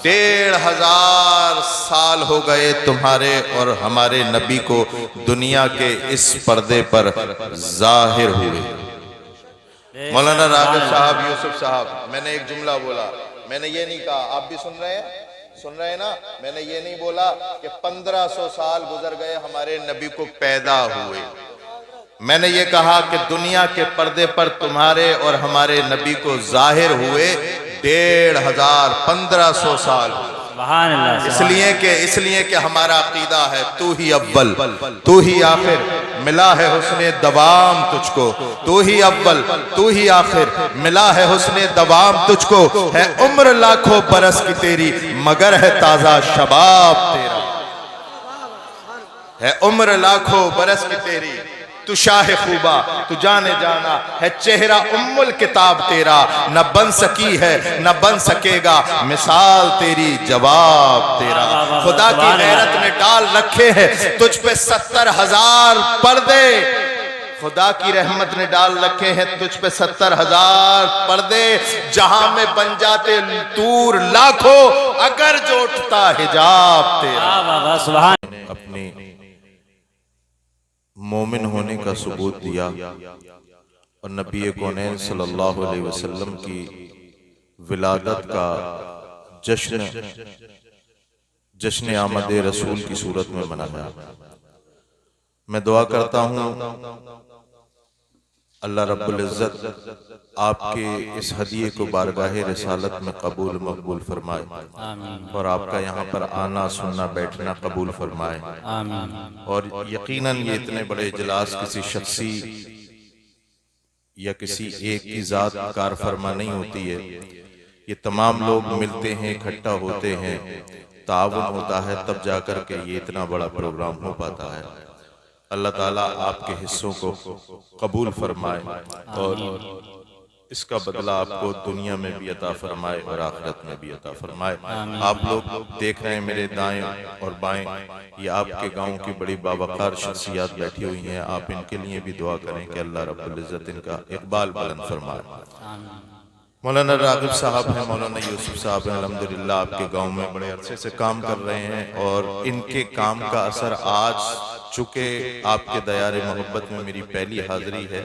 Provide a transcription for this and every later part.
1500 سال ہو گئے تمہارے اور ہمارے نبی کو دنیا کے اس پردے پر ظاہر ہوئے۔ مولانا راغب صاحب، یوسف صاحب، میں نے ایک جملہ بولا، میں نے یہ نہیں کہا، آپ بھی سن رہے ہیں نا، میں نے یہ نہیں بولا کہ 1500 سال گزر گئے ہمارے نبی کو پیدا ہوئے، میں نے یہ کہا کہ دنیا کے پردے پر تمہارے اور ہمارے نبی کو ظاہر ہوئے 1500 سال، اس لیے کہ ہمارا عقیدہ ہے تو ہی اول تو ہی آخر، ملا ہے حسن دوام تجھ کو، تو ہی اول تو ہی آخر، ملا ہے حسن دوام تجھ کو، ہے عمر لاکھوں برس کی تیری مگر ہے تازہ شباب تیرا، ہے عمر لاکھوں برس کی تیری تو شاہ خوبا تو جانے جانا، ہے چہرہ ام الکتاب تیرا، نہ بن سکی ہے نہ بن سکے گا مثال تیری جواب تیرا، خدا کی غیرت نے ڈال رکھے ہیں تجھ پہ 70,000 پردے، خدا کی رحمت نے ڈال رکھے ہیں تجھ پہ 70,000 پردے، جہاں میں بن جاتے طور لاکھوں اگر جو اٹھتا حجاب تیرا، اپنی مومن ہونے کا ثبوت دیا اور نبی کونین صلی اللہ علیہ وسلم کی ولادت کا جشن آمد رسول کی صورت میں منایا۔ میں دعا کرتا ہوں اللہ رب العزت آپ کے اس ہدیے کو بارگاہ رسالت میں قبول مقبول فرمائے اور آپ کا یہاں پر آنا سننا بیٹھنا قبول فرمائے، اور یقیناً یہ اتنے بڑے اجلاس کسی شخصی یا کسی ایک کی ذات کار فرما نہیں ہوتی ہے، یہ تمام لوگ ملتے ہیں، اکٹھا ہوتے ہیں، تعاون ہوتا ہے، تب جا کر کے یہ اتنا بڑا پروگرام ہو پاتا ہے۔ اللہ تعالیٰ آپ کے حصوں کو قبول فرمائے اور اس کا بدلہ آپ کو دنیا میں بھی عطا فرمائے اور آخرت میں بھی عطا فرمائے۔ آپ لوگ دیکھ رہے ہیں میرے دائیں اور بائیں، یہ آپ کے گاؤں کی بڑی باوقار شخصیات بیٹھی ہوئی ہیں، آپ ان کے لیے بھی دعا کریں کہ اللہ رب العزت ان کا اقبال بلند فرمائے۔ مولانا راغب صاحب ہیں، مولانا یوسف صاحب ہیں، الحمدللہ آپ کے گاؤں میں بڑے عرصے سے کام کر رہے ہیں، اور ان کے کام کا اثر آج چونکہ آپ کے دیار محبت میں میری پہلی حاضری ہے،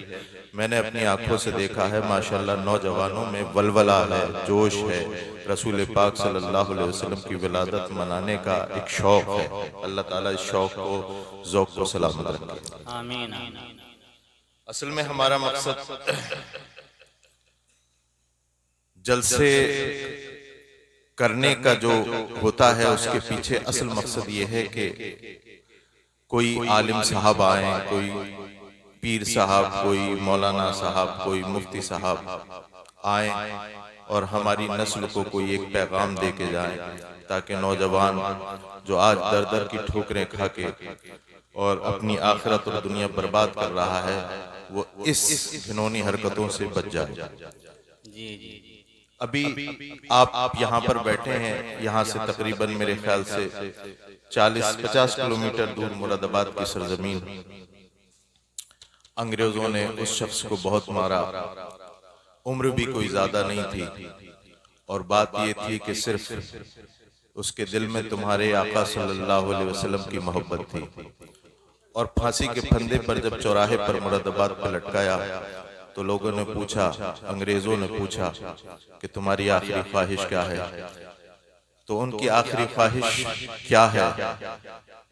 میں نے اپنی آنکھوں سے دیکھا ہے ماشاءاللہ نوجوانوں میں ولولہ ہے، جوش ہے، رسول پاک صلی اللہ علیہ وسلم کی ولادت منانے کا ایک شوق ہے۔ اللہ تعالیٰ اس شوق کو ذوق کو سلامت رکھے۔ آمین۔ اصل میں ہمارا مقصد جلسے کرنے کا جو ہوتا ہے اس کے پیچھے اصل مقصد یہ ہے کہ کوئی عالم صاحب آئیں، کوئی پیر صاحب، کوئی مولانا صاحب، کوئی مفتی صاحب آئیں اور ہماری نسل کو کوئی ایک پیغام دے کے جائیں، تاکہ نوجوان جو آج در در کی ٹھوکریں کھا کے اور اپنی آخرت اور دنیا برباد کر رہا ہے وہ اس گھنونی حرکتوں سے بچ جائے۔ ابھی آپ یہاں پر بیٹھے ہیں، یہاں سے تقریباً میرے خیال سے 40-50 کلومیٹر دور مراد آباد کی سرزمین، انگریزوں نے اس شخص کو بہت مارا، عمر بھی کوئی زیادہ نہیں تھی، اور بات یہ تھی کہ صرف اس کے دل میں تمہارے آقا صلی اللہ علیہ وسلم کی محبت تھی، اور پھانسی کے پھندے پر جب چوراہے پر مراد آباد پہ لٹکایا تو لوگوں نے پوچھا، انگریزوں نے پوچھا کہ تمہاری آخری خواہش کیا ہے؟ تو ان کی آخری خواہش کیا ہے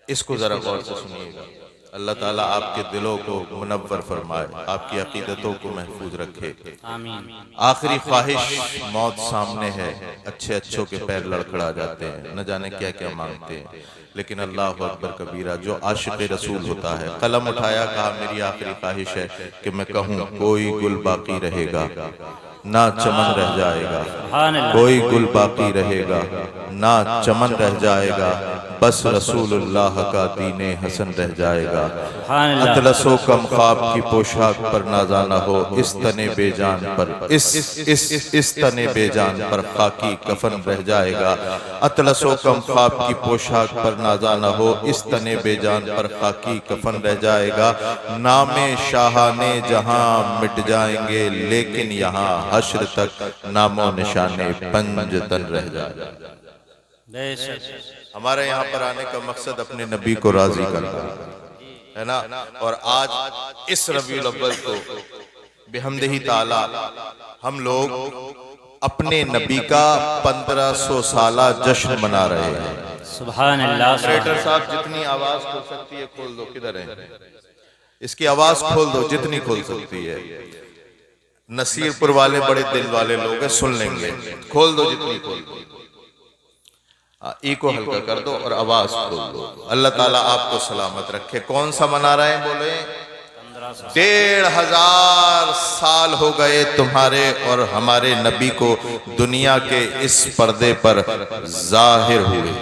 اس کو ذرا غور سے سنیے گا۔ اللہ تعالیٰ آپ کے دلوں کو منور فرمائے، آپ کی عقیدتوں کو محفوظ رکھے۔ آخری خواہش موت سامنے ہے، اچھے اچھوں کے پیر لڑکھڑا جاتے ہیں، نہ جانے کیا کیا مانگتے ہیں، لیکن اللہ اکبر کبیرہ جو عاشق رسول ہوتا ہے، قلم اٹھایا، کہا میری آخری خواہش ہے کہ میں کہوں کوئی گل باقی رہے گا نہ چمن رہ جائے گا، کوئی گل باقی رہے گا نہ چمن رہ جائے گا، بس رسول اللہ کا دین حسن رہ جائے گا۔ اطلس و کم خواب کی پوشاک پر نازانہ ہو، اس تن بے جان پر اس تن بے جان پر خاکی کفن رہ جائے گا۔ اطلس و کم خواب کی پوشاک پر نازانہ ہو، اس تن بے جان پر خاکی کفن رہ جائے گا۔ نام شاہان جہاں مٹ جائیں گے، لیکن یہاں حشر تک نام و نشان پنج تن رہ جائے گا۔ بے شک ہمارے یہاں پر آنے کا مقصد اپنے نبی کو راضی کرنا ہے نا۔ اور آج اس ربیع الاول کو بحمدہ تعالی ہم لوگ اپنے نبی کا 1500 سالہ جشن منا رہے ہیں۔ سبحان اللہ آپریٹر صاحب جتنی آواز کھول سکتی ہے کھول دو، کدھر ہے اس کی آواز کھول دو جتنی کھول سکتی ہے۔ نصیر پور والے بڑے دل والے لوگ ہیں، سن لیں گے، کھول دو جتنی کھول دو، ای کو ہلکا کر دو اور آواز کھول دو۔ اللہ تعالیٰ آپ کو سلامت رکھے۔ کون سا منا رہے ہیں بولے؟ 1500 سال ہو گئے تمہارے اور ہمارے نبی کو دنیا کے اس پردے پر ظاہر ہوئے۔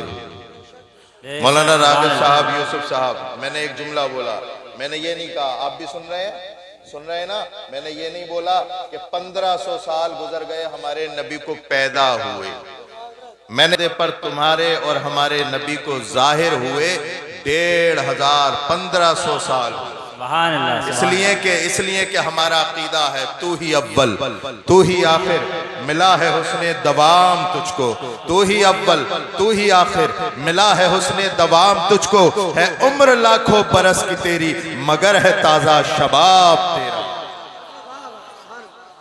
مولانا راغب صاحب، یوسف صاحب، میں نے ایک جملہ بولا، میں نے یہ نہیں کہا، آپ بھی سن رہے ہیں؟ سن رہے ہیں نا؟ میں نے یہ نہیں بولا کہ 1500 سال گزر گئے ہمارے نبی کو پیدا ہوئے، میں نے پر تمہارے اور ہمارے نبی کو ظاہر ہوئے 1500 سال۔ سبحان اللہ اس لیے کہ ہمارا عقیدہ ہے تو ہی اول تو ہی آخر، ملا ہے حسن دوام تجھ کو، تو ہی اول تو ہی آخر، ملا ہے حسن دوام تجھ کو، ہے عمر لاکھوں برس کی تیری مگر ہے تازہ شباب تیرا،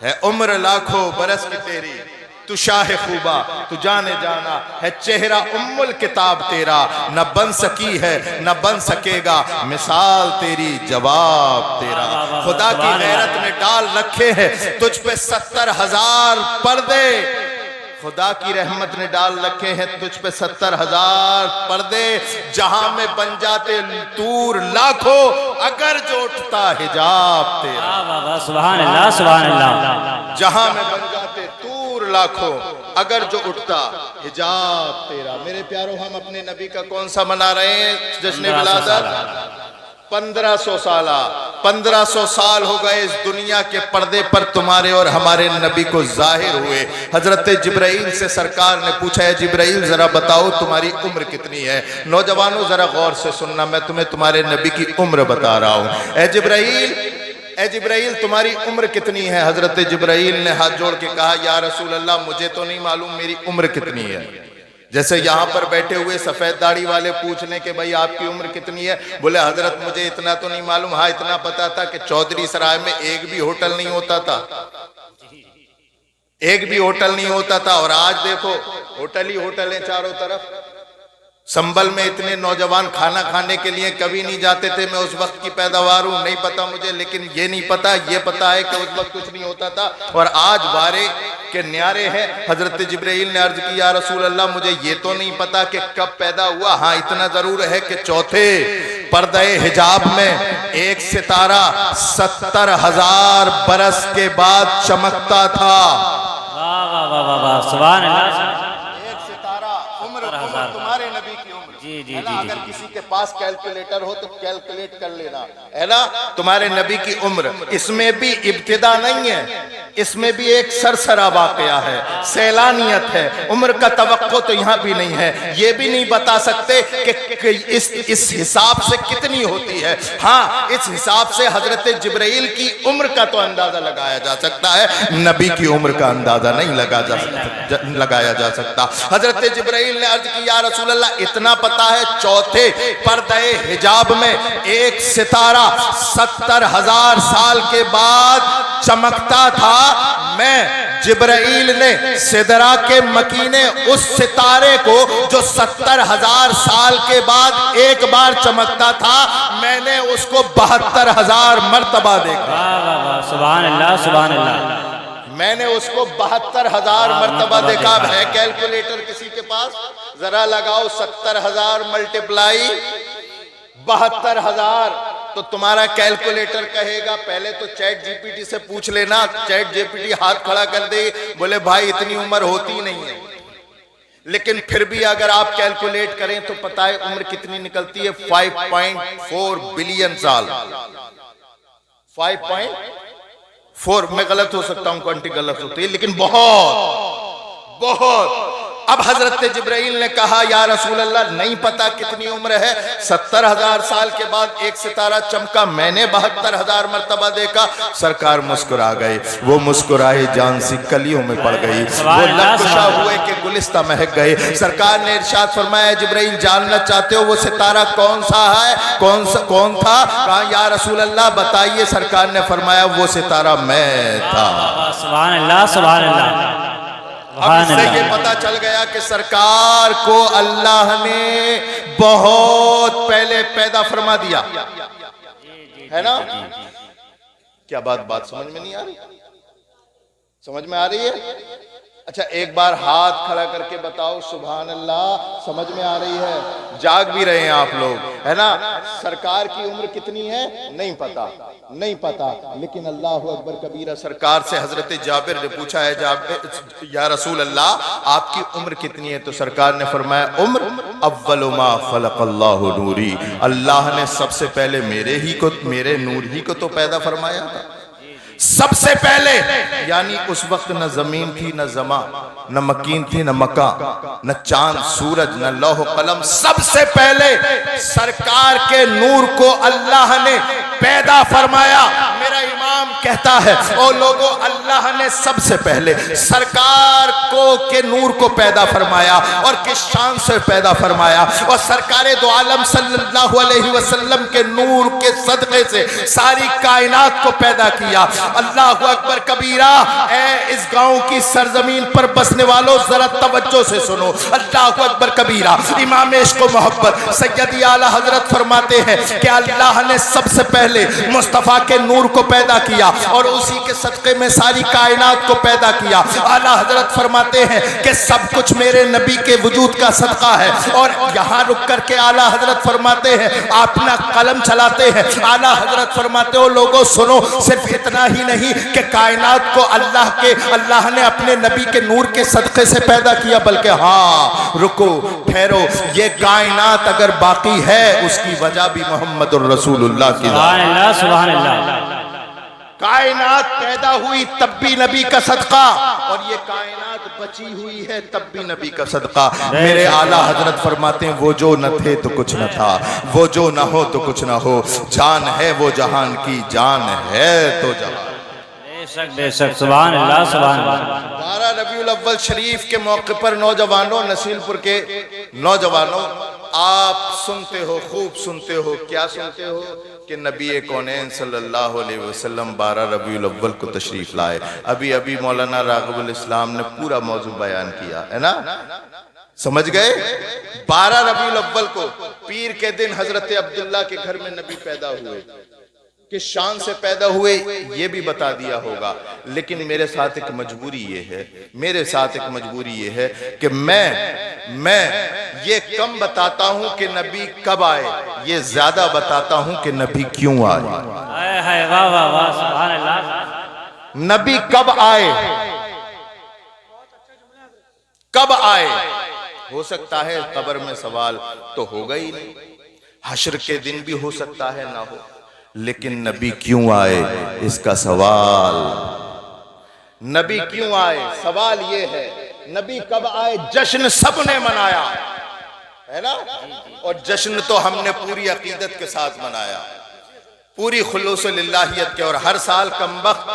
ہے عمر لاکھوں برس کی تیری تو شاہ خوبا تو جانے جانا، ہے چہرہ ام الکتاب تیرا، نہ بن سکی ہے نہ بن سکے گا مثال تیری جواب تیرا۔ خدا کی غیرت نے ڈال رکھے ہیں تجھ پہ 70,000 پردے، خدا کی رحمت نے ڈال رکھے ہیں تجھ پہ 70,000 پردے، جہاں میں بن جاتے طور لاکھوں اگر جو اٹھتا حجاب تیرا۔ سبحان اللہ سبحان اللہ۔ جہاں میں بن جاتے لاکھوں اگر جو اٹھتا حجاب تیرا۔ میرے پیاروں، ہم اپنے نبی کا کون سا منا رہے ہیں جشن ولادت؟ 1500 سالہ۔ 1500 سال ہو گئے اس دنیا کے پردے پر تمہارے اور ہمارے نبی کو ظاہر ہوئے۔ حضرت جبرائیل سے سرکار نے پوچھا ہے جبرائیل ذرا بتاؤ تمہاری عمر کتنی ہے؟ نوجوانوں ذرا غور سے سننا، میں تمہیں تمہارے نبی کی عمر بتا رہا ہوں۔ اے جبرائیل تمہاری عمر کتنی ہے؟ حضرت جبرائیل نے ہاتھ جوڑ کے کہا یا رسول اللہ مجھے تو نہیں معلوم میری عمر کتنی ہے۔ جیسے یہاں پر بیٹھے ہوئے سفید داڑھی والے پوچھ لیں کہ بھائی آپ کی عمر کتنی ہے، بولے حضرت مجھے اتنا تو نہیں معلوم، ہاں اتنا پتا تھا کہ چودھری سرائے میں ایک بھی ہوٹل نہیں ہوتا تھا، ایک بھی ہوٹل نہیں ہوتا تھا، اور آج دیکھو ہوٹل ہی ہوٹل ہیں چاروں طرف۔ سنبل میں اتنے نوجوان کھانا کھانے کے لیے کبھی نہیں جاتے تھے، میں اس وقت کی پیداوار ہوں نہیں پتا مجھے، لیکن یہ نہیں پتا، یہ پتا ہے کہ اس وقت کچھ نہیں ہوتا تھا، اور آج وارے کے نیارے ہیں۔ حضرت جبرائیل نے عرض کی یا رسول اللہ مجھے یہ تو نہیں پتا کہ کب پیدا ہوا، ہاں اتنا ضرور ہے کہ چوتھے پردہ حجاب میں ایک ستارہ 70,000 برس کے بعد چمکتا تھا۔ سبحان اللہ۔ تمہارے نبی کی عمر ہے نا، اگر کسی کے پاس کیلکولیٹر ہو تو کیلکولیٹ کر لینا ہے نا، تمہارے نبی کی عمر۔ اس میں بھی ابتدا نہیں ہے، اس میں بھی ایک سرسرا واقعہ ہے، سیلانیت ہے، عمر کا توقع تو یہاں بھی نہیں ہے، یہ بھی نہیں بتا سکتے کہ اس حساب سے کتنی ہوتی ہے۔ ہاں اس حساب سے حضرت جبرائیل کی عمر کا تو اندازہ لگایا جا سکتا ہے، نبی کی عمر کا اندازہ نہیں لگایا جا سکتا۔ حضرت جبرائیل نے عرض کی یا رسول اللہ اتنا پتا ہے چوتھے پردہ حجاب میں ایک ستارہ 70,000 سال کے بعد چمکتا تھا، میں جبرائیل نے سدرہ کے مکینے اس ستارے کو جو 70,000 سال کے بعد ایک بار چمکتا تھا، میں نے اس کو 72,000 مرتبہ دیکھا۔ سبحان اللہ سبحان اللہ۔ میں نے اس کو 72,000 مرتبہ دیکھا۔ ہے کیلکولیٹر کسی کے پاس؟ ذرا لگاؤ 70,000 ملٹیپلائی 72,000 تو تمہارا کیلکولیٹر کہے گا۔ پہلے تو چیٹ جی پی ٹی سے پوچھ لینا، چیٹ جی پی ٹی ہاتھ کھڑا کر دے، بولے بھائی اتنی عمر ہوتی نہیں ہے، لیکن پھر بھی اگر آپ کیلکولیٹ کریں تو پتہ ہے عمر کتنی نکلتی ہے؟ 5.4 بلین سال۔ 5.4 میں غلط ہو سکتا ہوں، کوانٹی غلط ہوتی ہے، لیکن بہت اب حضرت جبرائیل نے کہا یا رسول اللہ نہیں پتا کتنی عمر ہے. 70,000 سال کے بعد ایک ستارہ چمکا, میں نے 72,000 مرتبہ دیکھا. سرکار مسکرا گئے, وہ مسکرائے جان سی کلیوں میں پڑ گئی, وہ لبکشا ہوئے کہ گلستہ مہک گئے. سرکار نے ارشاد فرمایا جبرائیل جاننا چاہتے ہو وہ ستارہ کون سا ہے, کون تھا؟ کہا یا رسول اللہ بتائیے. سرکار نے فرمایا وہ ستارہ میں تھا. سبحان اللہ سبحان اللہ. اب اس سے یہ پتا چل گیا کہ سرکار کو اللہ نے بہت پہلے پیدا فرما دیا ہے نا. کیا بات سمجھ میں نہیں آ رہی؟ سمجھ میں آ رہی ہے؟ اچھا ایک بار ہاتھ کھڑا کر کے بتاؤ سبحان اللہ. سمجھ میں آ رہی ہے؟ جاگ بھی رہے ہیں آپ لوگ ہے نا. سرکار کی عمر کتنی ہے نہیں پتا, لیکن اللہ اکبر کبیرہ. سرکار سے حضرت جابر نے پوچھا ہے یا رسول اللہ آپ کی عمر کتنی ہے؟ تو سرکار نے فرمایا عمر اول ما خلق اللہ نوری, اللہ نے سب سے پہلے میرے نور ہی کو تو پیدا فرمایا تھا. سب سے پہلے, یعنی اس وقت نہ زمین تھی نہ زمان, نہ مکین تھی نہ مکان, نہ چاند سورج نہ لوح و قلم. سب سے پہلے سرکار کے نور کو اللہ نے پیدا فرمایا. میرا امام کہتا ہے او لوگو اللہ نے سب سے پہلے سرکار کے نور کو پیدا فرمایا اور کس شان سے پیدا فرمایا, اور سرکار دو عالم صلی اللہ علیہ وسلم کے نور کے صدقے سے ساری کائنات کو پیدا کیا. اللہ اکبر کبیرہ. اے اس گاؤں کی سرزمین پر بسنے والوں ذرا توجہ سے سنو. اللہ اکبر کبیرہ. امام عشق و محبت سیدی اعلیٰ حضرت فرماتے ہیں کہ اللہ نے سب سے پہلے مصطفیٰ کے نور کو پیدا کیا اور اسی کے صدقے میں ساری کائنات کو پیدا کیا. اعلیٰ حضرت فرماتے ہیں کہ سب کچھ میرے نبی کے وجود کا صدقہ ہے. اور یہاں رک کر کے اعلیٰ حضرت فرماتے ہیں, آپ اپنا قلم چلاتے ہیں. اعلیٰ حضرت فرماتے ہو لوگوں سنو, صرف اتنا ہی نہیں کہ کائنات کو اللہ نے اپنے نبی کے نور کے صدقے سے پیدا کیا, بلکہ ہاں رکو ٹھہرو, یہ کائنات اگر باقی ہے اس کی وجہ بھی محمد الرسول اللہ کی. سبحان اللہ سبحان اللہ. کائنات پیدا ہوئی تب بھی نبی کا صدقہ, اور یہ کائنات بچی ہوئی ہے تب بھی نبی کا صدقہ. میرے اعلیٰ حضرت فرماتے ہیں وہ جو نہ تھے تو کچھ نہ تھا, وہ جو نہ ہو تو کچھ نہ ہو, جان ہے وہ جہان کی, جان ہے تو جہان. بے شک سبحان اللہ سبحان اللہ. 12 ربیع الاول شریف کے موقع پر نوجوانوں, نصیل پور کے نوجوانوں, آپ سنتے ہو, خوب سنتے ہو. کیا سنتے ہو؟ کہ نبی کونین صلی اللہ علیہ وسلم 12 ربیع الاول کو تشریف لائے. ابھی مولانا راغب الاسلام نے پورا موضوع بیان کیا ہے نا, سمجھ گئے؟ 12 ربیع الاول کو پیر کے دن حضرت عبداللہ کے گھر میں نبی پیدا ہوئے. کس شان سے پیدا ہوئے یہ بھی بتا دیا ہوگا, لیکن میرے ساتھ ایک مجبوری یہ ہے کہ میں یہ کم بتاتا ہوں کہ نبی کب آئے, یہ زیادہ بتاتا ہوں کہ نبی کیوں آئے. واہ واہ واہ سبحان اللہ. نبی کب آئے ہو سکتا ہے قبر میں سوال تو ہوگا ہی نہیں, حشر کے دن بھی ہو سکتا ہے نہ ہو, لیکن نبی کیوں آئے اس کا سوال. نبی کیوں آئے سوال یہ ہے. نبی کب آئے جشن سب نے منایا ہے نا, اور جشن تو ہم نے پوری عقیدت کے ساتھ منایا, پوری خلوص للہیت کے. اور ہر سال کم وقت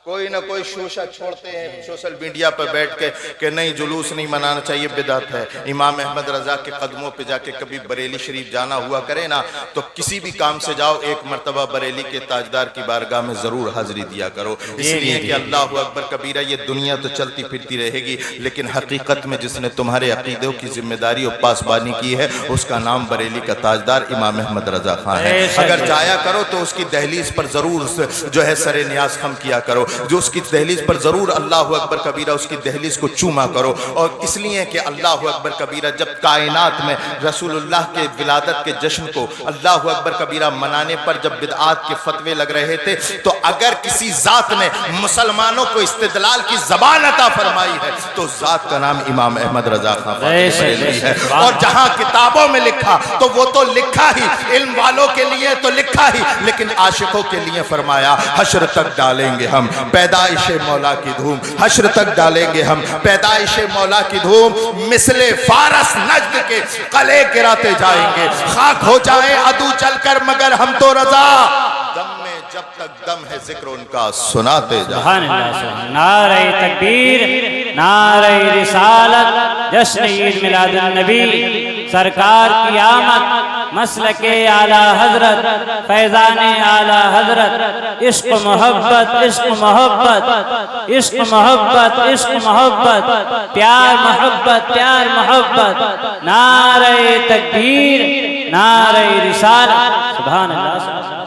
کوئی نہ کوئی شوشہ چھوڑتے ہیں سوشل میڈیا پر بیٹھ کے کہ نہیں جلوس نہیں منانا چاہیے, بدعت ہے. امام احمد رضا کے قدموں پہ جا کے کبھی بریلی شریف جانا ہوا کرے نا, تو کسی بھی کام سے جاؤ ایک مرتبہ بریلی کے تاجدار کی بارگاہ میں ضرور حاضری دیا کرو, اس لیے کہ اللہ اکبر کبیرہ. یہ دنیا تو چلتی پھرتی رہے گی, لیکن حقیقت میں جس نے تمہارے عقیدوں کی ذمہ داری اور پاسبانی کی ہے اس کا نام بریلی کا تاجدار امام احمد رضا خان ہے. اگر جایا کرو تو اس کی دہلیز پر ضرور جو ہے سر نیاز خم کیا کرو, جو اس کی دہلیز پر ضرور اللہ اکبر کبیرہ اس کی دہلیز کو چوما کرو. اور اس لیے کہ اللہ اکبر کبیرہ جب کائنات میں رسول اللہ کے ولادت کے جشن کو اللہ اکبر کبیرہ منانے پر جب بدعات کے فتوے لگ رہے تھے, تو اگر کسی ذات نے مسلمانوں کو استدلال کی زبان عطا فرمائی ہے تو ذات کا نام امام احمد رضا خان بریلوی ہے. اور جہاں کتابوں میں لکھا تو وہ تو لکھا ہی, علم والوں کے لیے تو لکھا ہی, لیکن عاشقوں کے لیے فرمایا حشر تک ڈالیں گے ہم پیدائش مولا کی دھوم، حشر تک ڈالیں گے ہم پیدائش مولا کی دھوم، مثل فارس نجد کے قلعے گراتے جائیں گے، خاک ہو جائیں عدو چل کر مگر ہم تو رضا، دم میں جب تک دم ہے ذکر ان کا سناتے جائیں۔ سبحان اللہ، سبحان نعرہ تکبیر، نعرہ رسالت، جشن عید میلاد النبی، سرکار کی آمد، مسلک اعلیٰ حضرت، فیضان اعلیٰ حضرت، عشق محبت، عشق محبت، عشق محبت، عشق محبت، پیار محبت، پیار محبت، نعرہ تکبیر، نعرہ رسالت، سبحان اللہ، سبحان اللہ۔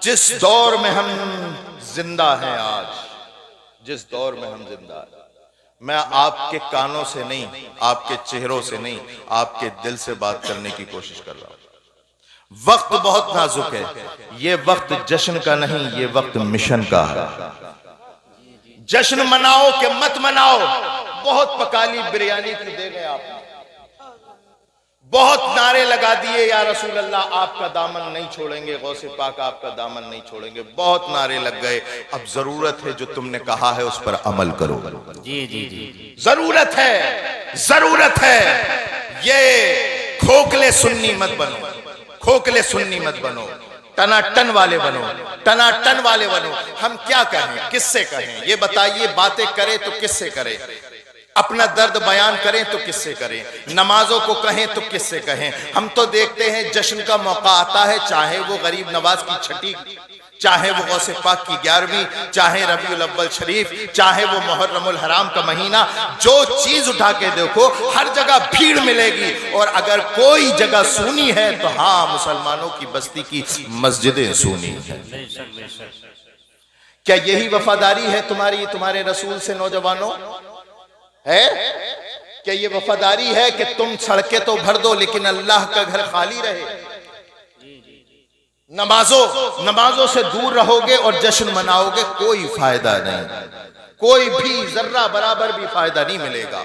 جس دور میں ہم زندہ ہیں آج، جس دور میں ہم زندہ ہیں، میں آپ کے کانوں سے نہیں، آپ کے چہروں سے نہیں، آپ کے دل سے بات کرنے کی کوشش کر رہا ہوں۔ وقت بہت نازک ہے، یہ وقت جشن کا نہیں، یہ وقت مشن کا ہے۔ جشن مناؤ کہ مت مناؤ، بہت پکالی بریانی کی دے گئے آپ نے، بہت نعرے لگا دیے یا رسول اللہ آپ کا دامن نہیں چھوڑیں گے، غوث پاک آپ کا دامن نہیں چھوڑیں گے، بہت نعرے لگ گئے، اب ضرورت ہے جو تم نے کہا ہے اس پر عمل کرو۔ جی جی جی، ضرورت ہے، ضرورت ہے، یہ کھوکھلے سنی مت بنو، کھوکھلے سنی مت بنو، ٹنا ٹن والے بنو، ٹنا ٹن والے بنو۔ ہم کیا کہیں، کس سے کہیں، یہ بتائیے، باتیں کریں تو کس سے کریں، اپنا درد بیان کریں تو کس سے کریں، نمازوں کو کہیں تو کس سے کہیں۔ ہم تو دیکھتے ہیں جشن کا موقع آتا ہے، چاہے وہ غریب نواز کی چھٹی، چاہے وہ غوث پاک کی 11ویں، چاہے ربیع الاول شریف، چاہے وہ محرم الحرام کا مہینہ، جو چیز اٹھا کے دیکھو ہر جگہ بھیڑ ملے گی، اور اگر کوئی جگہ سونی ہے تو ہاں مسلمانوں کی بستی کی مسجدیں سونی ہیں۔ کیا یہی وفاداری ہے تمہارے رسول سے نوجوانوں؟ ہے کہ یہ وفاداری ہے کہ تم سڑکیں تو بھر دو لیکن اللہ کا گھر خالی رہے؟ نمازوں سے دور رہو گے اور جشن مناؤ گے، کوئی فائدہ نہیں، کوئی بھی ذرہ برابر بھی فائدہ نہیں ملے گا۔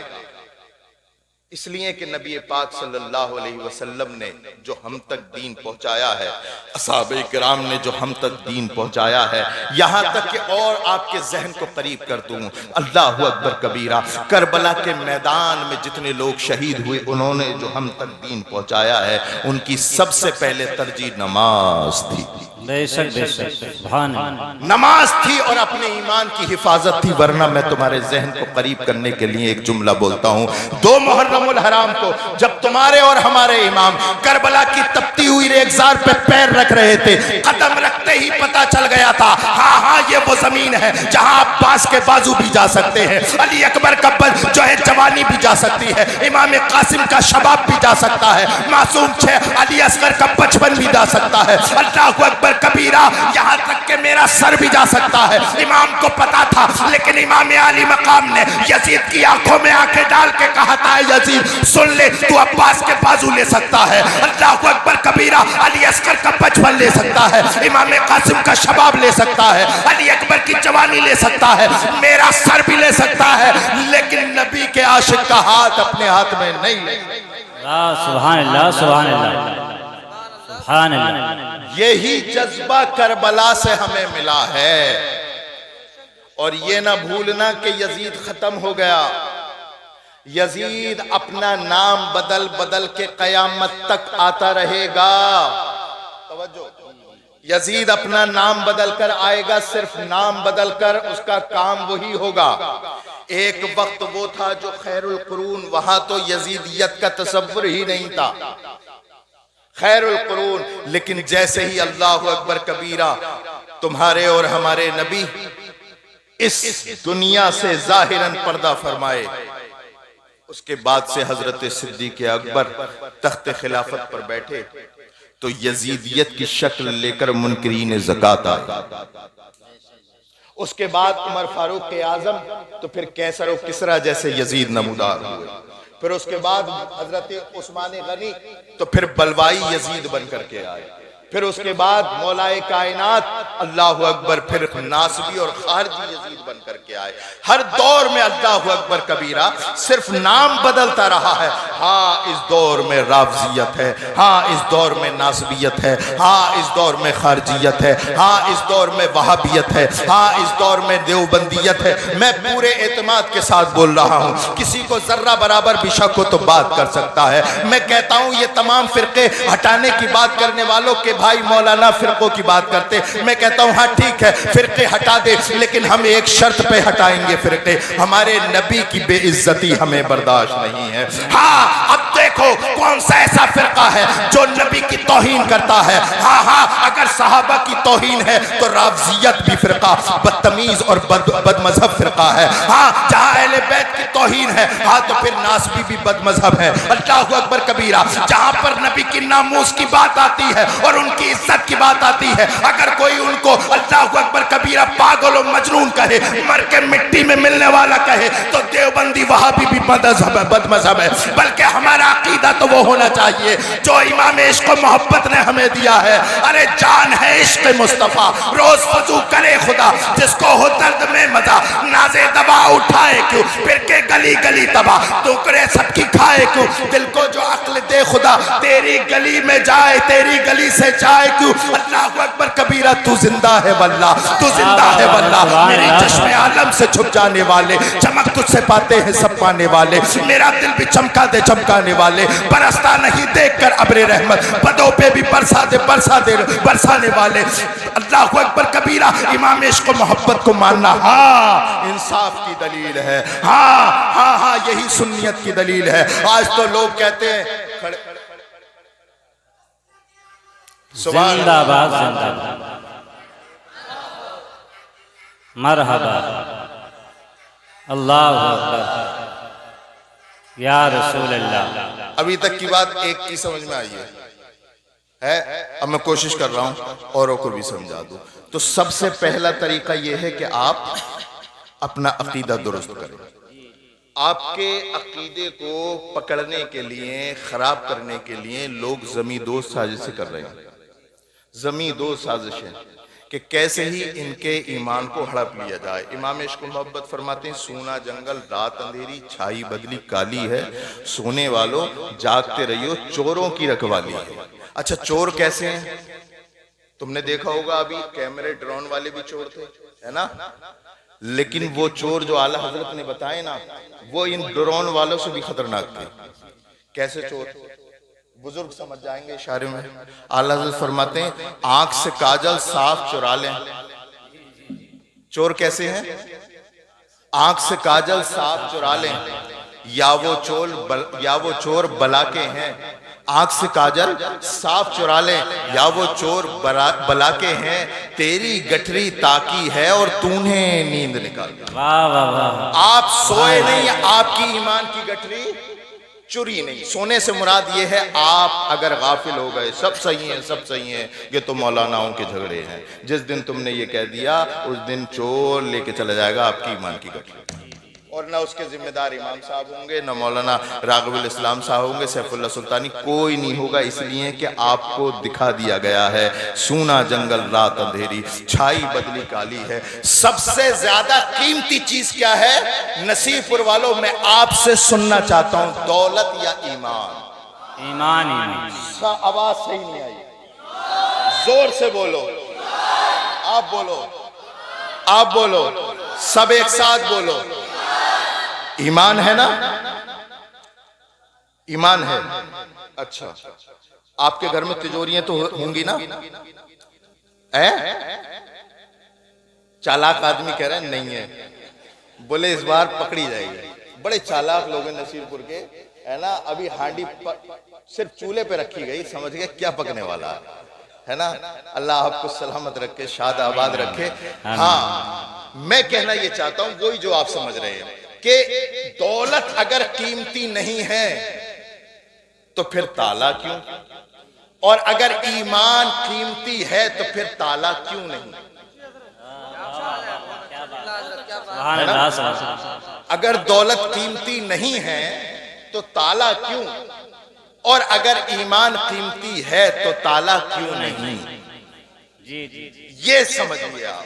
اس لیے کہ نبی پاک صلی اللہ علیہ وسلم نے جو ہم تک دین پہنچایا ہے، اصحاب کرام نے جو ہم تک دین پہنچایا ہے، یہاں تک کہ اور آپ کے ذہن کو قریب کر دوں، اللہ اکبر کبیرہ، کربلا کے میدان میں جتنے لوگ شہید ہوئے انہوں نے جو ہم تک دین پہنچایا ہے، ان کی سب سے پہلے ترجیح نماز تھی، بے شک بے شک، سبحان اللہ، نماز تھی اور اپنے ایمان کی حفاظت تھی۔ ورنہ میں تمہارے ذہن کو قریب کرنے کے لیے ایک جملہ بولتا ہوں، 2 محرم الحرام کو جب تمہارے اور ہمارے امام کربلا کی تپتی ہوئی ریگزار پہ پیر رکھ رہے تھے، قدم رکھتے ہی پتا چل گیا تھا، ہاں یہ وہ زمین ہے جہاں عباس کے بازو بھی جا سکتے ہیں، علی اکبر کا جو ہے جوانی بھی جا سکتی ہے، امام قاسم کا شباب بھی جا سکتا ہے، معصوم 6 علی اصغر کا بچپن بھی جا سکتا ہے، اللہ اکبر کبیرہ، یہاں تک کہ میرا سر بھی جا سکتا ہے۔ امام کو پتا تھا، لیکن امام عالی مقام نے یزید کی آنکھوں میں آنکھیں ڈال کے کہا تھا، یزید سن لے، تو عباس کے بازو لے سکتا ہے، اللہ اکبر کبیرہ، علی اصغر کا بچپن لے سکتا ہے، امام قاسم کا شباب لے سکتا ہے، علی اکبر کی جوانی لے سکتا ہے، میرا سر بھی لے سکتا ہے، لیکن نبی کے عاشق کا ہاتھ اپنے ہاتھ میں نہیں لے سکتا۔ سبحان اللہ، سبحان اللہ، سبحان اللہ۔ یہی جذبہ کربلا سے ہمیں ملا ہے، اور یہ نہ بھولنا کہ یزید ختم ہو گیا، یزید اپنا نام بدل بدل کے قیامت تک آتا رہے گا۔ توجہ، یزید اپنا نام بدل کر آئے گا، صرف نام بدل کر، اس کا کام وہی ہوگا۔ ایک وقت وہ تھا جو خیر القرون، وہاں تو یزیدیت کا تصور ہی نہیں تھا، خیر القرون، لیکن جیسے ہی اللہ اکبر کبیرہ تمہارے اور ہمارے نبی اس دنیا سے ظاہراً پردہ فرمائے، اس کے بعد سے حضرت صدیق اکبر تخت خلافت پر بیٹھے تو یزیدیت کی شکل لے کر منکرین زکوٰۃ آئے، اس کے بعد عمر فاروق اعظم، تو پھر کیسر و کسریٰ جیسے یزید نمودار ہوئے، پھر اس کے بعد حضرت عثمان غنی، تو پھر بلوائی یزید بن کر کے آئے، پھر اس کے بعد مولائے کائنات اللہ اکبر، پھر ناصبی اور خارجی یزید بن کر کے آئے۔ ہر دور میں اللہ اکبر کبیرہ صرف نام بدلتا رہا ہے، ہاں اس دور میں رافضیت ہے، ہاں اس دور میں ناصبیت ہے، ہاں اس دور میں خارجیت ہے، ہاں اس دور میں وہابیت ہے، ہاں اس دور میں دیوبندیت ہے۔ میں پورے اعتماد کے ساتھ بول رہا ہوں، کسی کو ذرہ برابر بھی شک ہو تو بات کر سکتا ہے۔ میں کہتا ہوں یہ تمام فرقے ہٹانے کی بات کرنے والوں کے بھائی مولانا فرقوں کی بات کرتے، میں کہتا ہوں ہاں ٹھیک ہے فرقے ہٹا دے، لیکن ہم ایک شرط پہ ہٹائیں گے فرقے، ہمارے نبی کی بے عزتی ہمیں برداشت نہیں ہے۔ ہاں اب دیکھو کون سا ایسا فرقہ ہے جو نبی کی توہین کرتا ہے۔ ہاں اگر صحابہ کی توہین ہے تو رافضیت بھی فرقہ بدتمیز اور بد مذہب فرقہ ہے۔ ہاں جہاں اہل بیت کی توہین ہے ہاں تو پھر ناسبی بھی بد مذہب ہے۔ اللہ اکبر کبیرہ۔ جہاں پر نبی کی ناموس کی بات آتی ہے اور ان کی عزت کی بات آتی ہے، اگر کوئی ان کو اللہ اکبر کبیرہ پاگل و مجنون کہے، مر کے مٹی میں ملنے والا کہے، تو دیوبندی وہابی بھی بد مذہب ہے۔ بلکہ ہمارا عقیدہ تو وہ ہونا چاہیے جو امام عشق و محبت نے ہمیں دیا ہے۔ ارے جان ہے عشق مصطفیٰ، روز وضو کرے خدا، جس کو ہو درد میں مزہ، نازے دبا اٹھائے کیوں، پھر کے گلی گلی تباہ، ٹکڑے سب کی کھائے کیوں، دل کو جو عقل دے خدا، تیری گلی میں جائے تیری گلی سے جائے کیوں۔ اللہ اکبر کبیرہ، تو زندہ ہے واللہ، تو زندہ ہے واللہ، میری چشم عالم سے چھپ جانے والے، چمک تجھ سے پاتے ہیں سب پانے والے، میرا دل بھی چمکا دے چمکانے والے، برستا نہیں دیکھ کر ابر رحمت، بدوں پہ بھی برسانے والے۔ اللہ اکبر کبیرہ، امام عشق و محبت کو ماننا ہاں انصاف کی دلیل ہے، ہاں یہی سنیت کی دلیل ہے۔ آج تو لوگ کہتے ہیں زندہ باد زندہ باد، مرحبا، اللہ اکبر یا رسول اللہ۔ ابھی تک کی بات ایک کی سمجھ میں آئی ہے، اب میں کوشش کر رہا ہوں اوروں کو بھی سمجھا دوں۔ تو سب سے پہلا طریقہ یہ ہے کہ آپ اپنا عقیدہ درست کریں۔ آپ کے عقیدے کو پکڑنے کے لیے، خراب کرنے کے لیے لوگ زمیندوز سازشیں کر رہے ہیں، زمیندوز سازشیں کہ کیسے ہی ان کے ایمان کو ہڑپ لیا جائے۔ امام عشق و محبت فرماتے ہیں سونا جنگل رات اندھیری چھائی بدلی کالی ہے، سونے والوں جاگتے رہیو چوروں کی رکھوالی ہے۔ اچھا چور کیسے ہیں؟ تم نے دیکھا ہوگا ابھی کیمرے ڈرون والے بھی چور تھے، ہے نا؟ لیکن وہ چور جو اعلیٰ حضرت نے بتائے نا، وہ ان ڈرون والوں سے بھی خطرناک تھے۔ کیسے چور؟ بزرگ سمجھ جائیں گے اشارے میں۔ اعلیٰ حضرت فرماتے ہیں آنکھ سے کاجل صاف چرا لیں۔ چور کیسے ہیں؟ آنکھ سے کاجل صاف چرا لیں، یا وہ چور بلا کے ہیں۔ آنکھ سے کاجل صاف چرا لیں یا وہ چور بلا کے ہیں، تیری گٹھری تاکی ہے اور تو نے نیند نکال دی۔ آپ سوئے نہیں، آپ کی ایمان کی گٹھری چوری نہیں۔ سونے سے مراد یہ ہے آپ اگر غافل ہو گئے سب صحیح ہیں سب صحیح ہیں، یہ تو مولاناؤں کے جھگڑے ہیں۔ جس دن تم نے یہ کہہ دیا اس دن چور لے کے چلا جائے گا آپ کی ایمان کی گٹھری، اور نہ اس کے ذمہ دار امام صاحب ہوں گے، نہ مولانا راغب الاسلام صاحب ہوں گے، سیف اللہ سلطانی، کوئی نہیں ہوگا، اس لیے کہ آپ کو دکھا دیا گیا ہے سونا جنگل رات اندھیری چھائی بدلی کالی ہے۔ سب سے زیادہ قیمتی چیز کیا ہے نصیب پور والوں؟ میں آپ سے سننا چاہتا ہوں دولت یا ایمان؟ ایمان۔ آواز صحیح نہیں آئی، زور سے بولو، آپ بولو، آپ بولو، سب ایک ساتھ بولو۔ ایمان ہے نا؟ ایمان ہے۔ اچھا آپ کے گھر میں تجوریاں تو ہوں گی نا؟ چالاک آدمی کہہ رہے ہیں نہیں ہے، بولے اس بار پکڑی جائے گی۔ بڑے چالاک لوگ ہیں نصیر پور کے، ہے نا؟ ابھی ہانڈی صرف چولہے پہ رکھی گئی، سمجھ گئے کیا پکنے والا ہے نا؟ اللہ آپ کو سلامت رکھے، شاد آباد رکھے۔ ہاں میں کہنا یہ چاہتا ہوں وہی جو آپ سمجھ رہے ہیں کہ دولت اگر قیمتی نہیں ہے تو پھر تالا کیوں، اور اگر ایمان قیمتی ہے تو پھر تالا کیوں نہیں؟ اگر دولت قیمتی نہیں ہے تو تالا کیوں، اور اگر ایمان قیمتی ہے تو تالا کیوں نہیں؟ یہ سمجھیے آپ،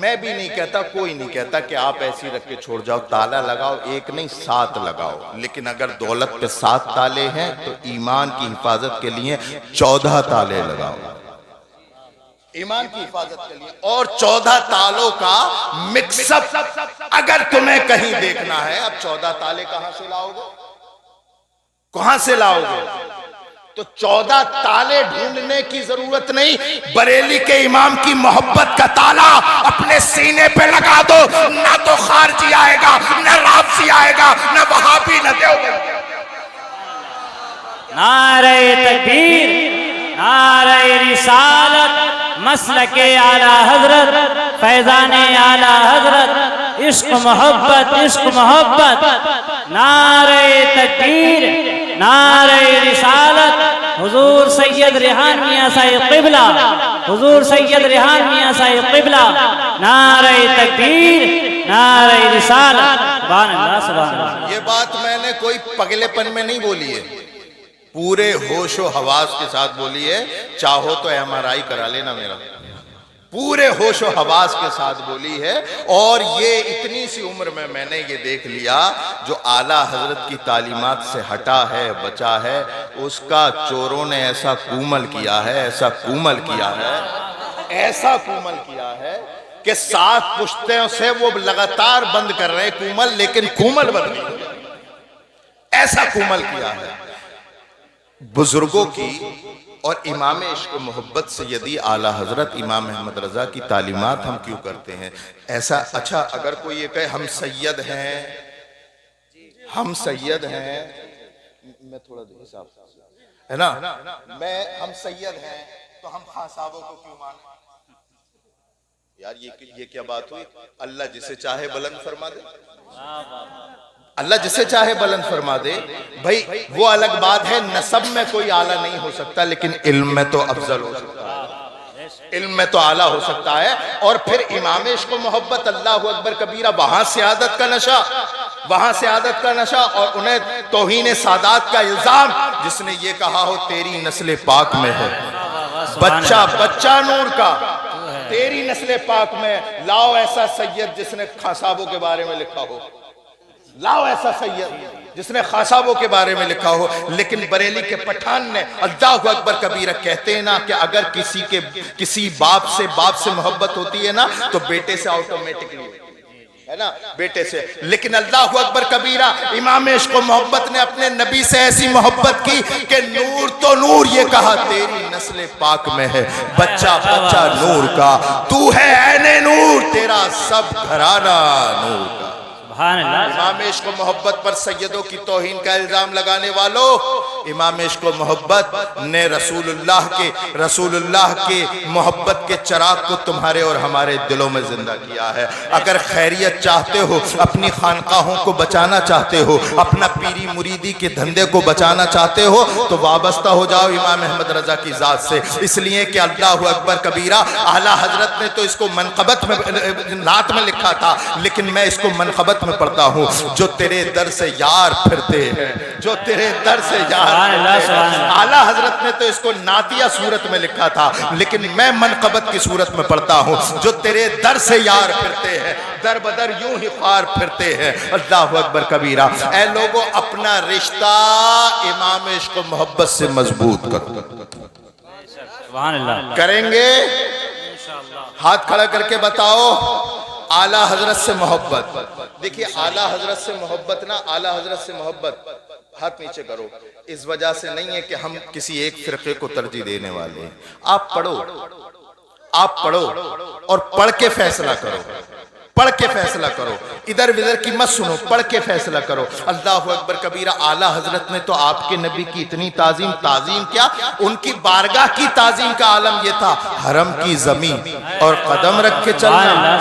میں بھی نہیں کہتا, کوئی نہیں کہتا کہ آپ ایسی رکھ کے چھوڑ جاؤ, تالا لگاؤ, ایک نہیں 7 لگاؤ, لیکن اگر دولت پہ 7 تالے ہیں تو ایمان کی حفاظت کے لیے 14 تالے لگاؤ, ایمان کی حفاظت کے لیے. اور 14 تالوں کا مکس اپ اگر تمہیں کہیں دیکھنا ہے, اب 14 تالے کہاں سے لاؤ گے, کہاں سے لاؤ گے؟ تو 14 تالے ڈھونڈنے کی ضرورت نہیں, بریلی کے امام کی محبت کا تالا اپنے سینے پہ لگا دو, نہ تو خارجی آئے گا, نہ رافضی آئے گا, نہ وہابی, نہ دیوبندی. نعرہ تکبیر, نعرہ رسالت, مسلک اعلی حضرت, فیضان اعلی حضرت, عشق محبت, عشق محبت. نعرہ تکبیر, نعرہ رسالت, حضور سید ریحان میاں صاحب قبلہ, حضور سید ریحان میاں صاحب قبلہ. نعرہ تکبیر, نعرہ رسالت. سبحان اللہ, سبحان اللہ. یہ بات میں نے کوئی پگلے پن میں نہیں بولی ہے, پورے ہوش و حواس کے ساتھ بولی ہے. چاہو تو MRI کرا لینا میرا, پورے ہوش و حواس کے ساتھ بولی ہے. اور یہ اتنی سی عمر میں نے یہ دیکھ لیا, جو اعلیٰ حضرت کی تعلیمات سے ہٹا ہے, بچا ہے, اس کا چوروں نے ایسا کومل کیا ہے, ایسا کومل کیا ہے, ایسا کومل کیا ہے کہ 7 پشتوں سے وہ لگاتار بند کر رہے کومل, لیکن کومل بند نہیں, ایسا کومل کیا ہے. بزرگوں کی اور امام عشق و محبت سیدی اعلیٰ حضرت امام احمد رضا کی تعلیمات ہم کیوں کرتے ہیں ایسا؟ اچھا اگر کوئی یہ کہے ہم سید ہیں, ہم سید ہیں, میں تھوڑا حساب ہے نا, ہم سید ہیں تو ہم خان صاحبوں کو کیوں مانیں؟ یار یہ کیا بات ہوئی؟ اللہ جسے چاہے بلند فرما دے, اللہ جسے چاہے بلند فرما دے. بھائی وہ الگ بات ہے, نسب میں کوئی اعلیٰ نہیں ہو سکتا, لیکن علم میں تو افضل ہو سکتا ہے, علم میں تو اعلیٰ ہو سکتا ہے. اور پھر امام عشق و محبت, اللہ اکبر کبیرہ, وہاں سعادت کا نشہ, وہاں سعادت کا نشہ. اور انہیں توہین سادات کا الزام, جس نے یہ کہا ہو تیری نسل پاک میں ہے, بچہ بچہ نور کا, تیری نسل پاک میں. لاؤ ایسا سید جس نے خان صاحبوں کے بارے میں لکھا ہو, لاؤ ایسا سید جس نے خان صاحبوں کے بارے میں لکھا ہو. لیکن بریلی کے پٹھان نے, اللہ اکبر کبیرہ, کہتے ہیں نا کہ اگر کسی باپ سے محبت ہوتی ہے نا تو بیٹے سے آٹومیٹکلی ہے نا, بیٹے سے. لیکن اللہ اکبر کبیرہ, امام عشق و محبت نے اپنے نبی سے ایسی محبت کی کہ نور تو نور, یہ کہا تیری نسل پاک میں ہے, بچہ بچہ نور کا, تو ہے عین نور, تیرا سب گھرانہ نور کا. امام عشق و محبت پر سیدوں کی توہین کا الزام لگانے والوں, امام عشق و محبت نے رسول اللہ کے محبت کے چراغ کو تمہارے اور ہمارے دلوں میں زندہ کیا ہے. اگر خیریت چاہتے ہو, اپنی خانقاہوں کو بچانا چاہتے ہو, اپنا پیری مریدی کے دھندے کو بچانا چاہتے ہو, تو وابستہ ہو جاؤ امام احمد رضا کی ذات سے. اس لیے کہ اللہ اکبر کبیرہ, اعلیٰ حضرت نے تو اس کو منقبت میں نعت میں لکھا تھا, لیکن میں اس کو منقبت میں پڑھتا ہوں. جو تیرے در سے یار پھرتے ہیں, جو تیرے در سے یار پھرتے ہیں. اعلیٰ حضرت نے تو اس کو نعتیہ صورت میں لکھا تھا, لیکن میں منقبت کی صورت میں پڑھتا ہوں. جو تیرے در سے یار پھرتے ہیں, در بدر یوں ہی خوار پھرتے ہیں. اللہ اکبر کبیرہ. اے لوگوں, اپنا رشتہ امام عشق و محبت سے مضبوط کرو. کریں گے؟ ہاتھ کھڑا کر کے بتاؤ, اعلیٰ حضرت سے محبت. دیکھیے اعلیٰ حضرت سے محبت نا, اعلیٰ حضرت سے محبت, ہاتھ نیچے کرو, اس وجہ سے نہیں ہے کہ ہم کسی ایک فرقے کو ترجیح دینے والے ہیں. آپ پڑھو اور پڑھ کے فیصلہ کرو, پڑھ کے فیصلہ کرو, ادھر ادھر کی مت سنو, پڑھ کے فیصلہ کرو. اللہ اکبر کبیرہ. اعلیٰ حضرت نے تو آپ کے نبی کی اتنی تعظیم کیا, ان کی بارگاہ کی تعظیم کا عالم یہ تھا, حرم کی زمین اور قدم رکھ کے چلنا,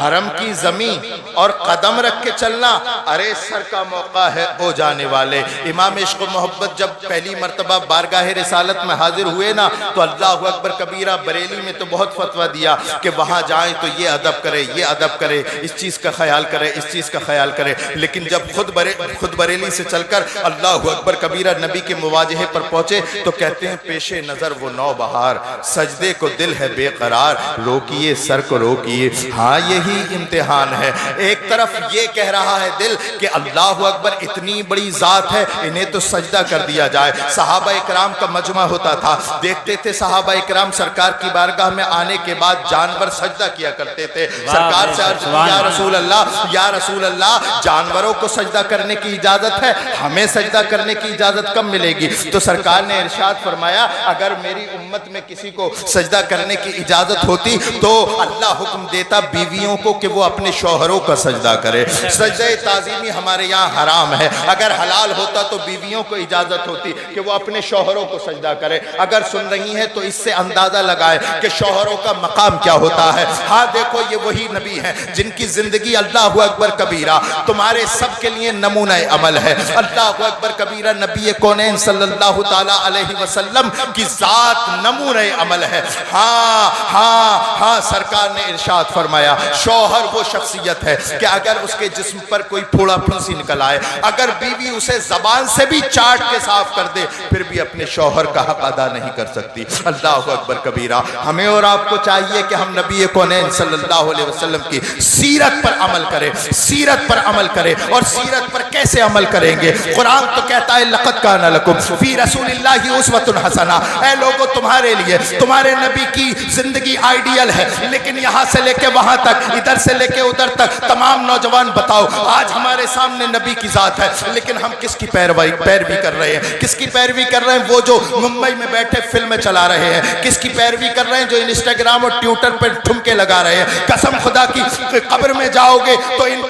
حرم کی زمین اور قدم رکھ کے چلنا، ارے سر کا موقع ہے او جانے والے۔ امام عشق و محبت جب پہلی مرتبہ بارگاہ رسالت میں حاضر ہوئے نا تو اللہ اکبر کبیرہ بریلی میں تو بہت فتویٰ دیا کہ وہاں جائیں تو یہ ادب کرے، یہ ادب کرے، اس چیز کا خیال کرے، اس چیز کا خیال کرے، لیکن جب خود بریلی سے چل کر اللہ اکبر کبیرہ نبی کے مواجہے پر پہنچے تو کہتے ہیں پیش نظر وہ نو بہار، سجدے کو دل ہے بے قرار، روکیے سر کو روکیے، ہاں یہی امتحان ہے۔ ایک طرف یہ کہہ رہا ہے دل کہ اللہ اکبر اتنی بڑی ذات ہے، انہیں تو سجدہ کر دیا جائے۔ صحابہ اکرام کا مجمع ہوتا تھا، دیکھتے تھے صحابہ اکرام سرکار کی بارگاہ میں آنے کے بعد جانور سجدہ کیا کرتے تھے۔ سرکار سے عرض کی یا رسول اللہ، یا رسول اللہ، جانوروں کو سجدہ کرنے کی اجازت ہے، ہمیں سجدہ کرنے کی اجازت کب ملے گی؟ تو سرکار نے ارشاد فرمایا اگر میری امت میں کسی کو سجدہ کرنے کی اجازت ہوتی تو اللہ حکم دیتا بیویوں کو کہ وہ اپنے شوہروں کا سجدہ کرے۔ سجدہ تعظیمی ہمارے یہاں حرام ہے، اگر حلال ہوتا تو بیویوں کو اجازت ہوتی کہ وہ اپنے شوہروں کو سجدہ کرے۔ اگر سن رہی ہیں تو اس سے اندازہ لگائے کہ شوہروں کا مقام کیا ہوتا ہے۔ ہاں دیکھو یہ وہی نبی ہیں جن کی زندگی اللہ اکبر کبیرہ تمہارے سب کے لیے نمونہ عمل ہے۔ اللہ اکبر کبیرہ نبی کونین صلی اللہ تعالیٰ علیہ وسلم کی ذات نمونہ عمل ہے۔ ہاں ہاں ہاں سرکار نے ارشاد فرمایا شوہر وہ شخصیت ہے کہ اگر اس کے جسم پر کوئی پھوڑا پھنسی نکل آئے، اگر بیوی اسے زبان سے بھی چاٹ کے صاف کر دے پھر بھی اپنے شوہر کا حق ادا نہیں کر سکتی۔ اللہ اکبر کبیرہ۔ ہمیں اور آپ کو چاہیے کہ ہم نبی کونین صلی اللہ علیہ وسلم کی سیرت پر عمل کریں، سیرت پر عمل کریں۔ اور سیرت پر کیسے عمل کریں گے؟ قرآن تو کہتا ہے لقد کان لکم فی رسول اللہ اسوۃ حسنہ، اے لوگو تمہارے لیے تمہارے نبی کی زندگی آئیڈیل ہے، لیکن یہاں سے لے کے وہاں تک، ادھر سے لے کے ادھر تک تمام نوجوان بتاؤ آج ہمارے سامنے نبی کی ذات ہے لیکن ہم کس کی پیروی کر رہے ہیں؟ کس کی پیروی کر رہے ہیں؟ وہ جو ممبئی میں بیٹھے فلمیں چلا رہے ہیں۔ کس کی پیروی کر رہے ہیں؟ جو انسٹاگرام اور ٹویٹر پر ٹھمکے لگا رہے ہیں۔ قسم خدا کی قبر میں جاؤ گے تو ان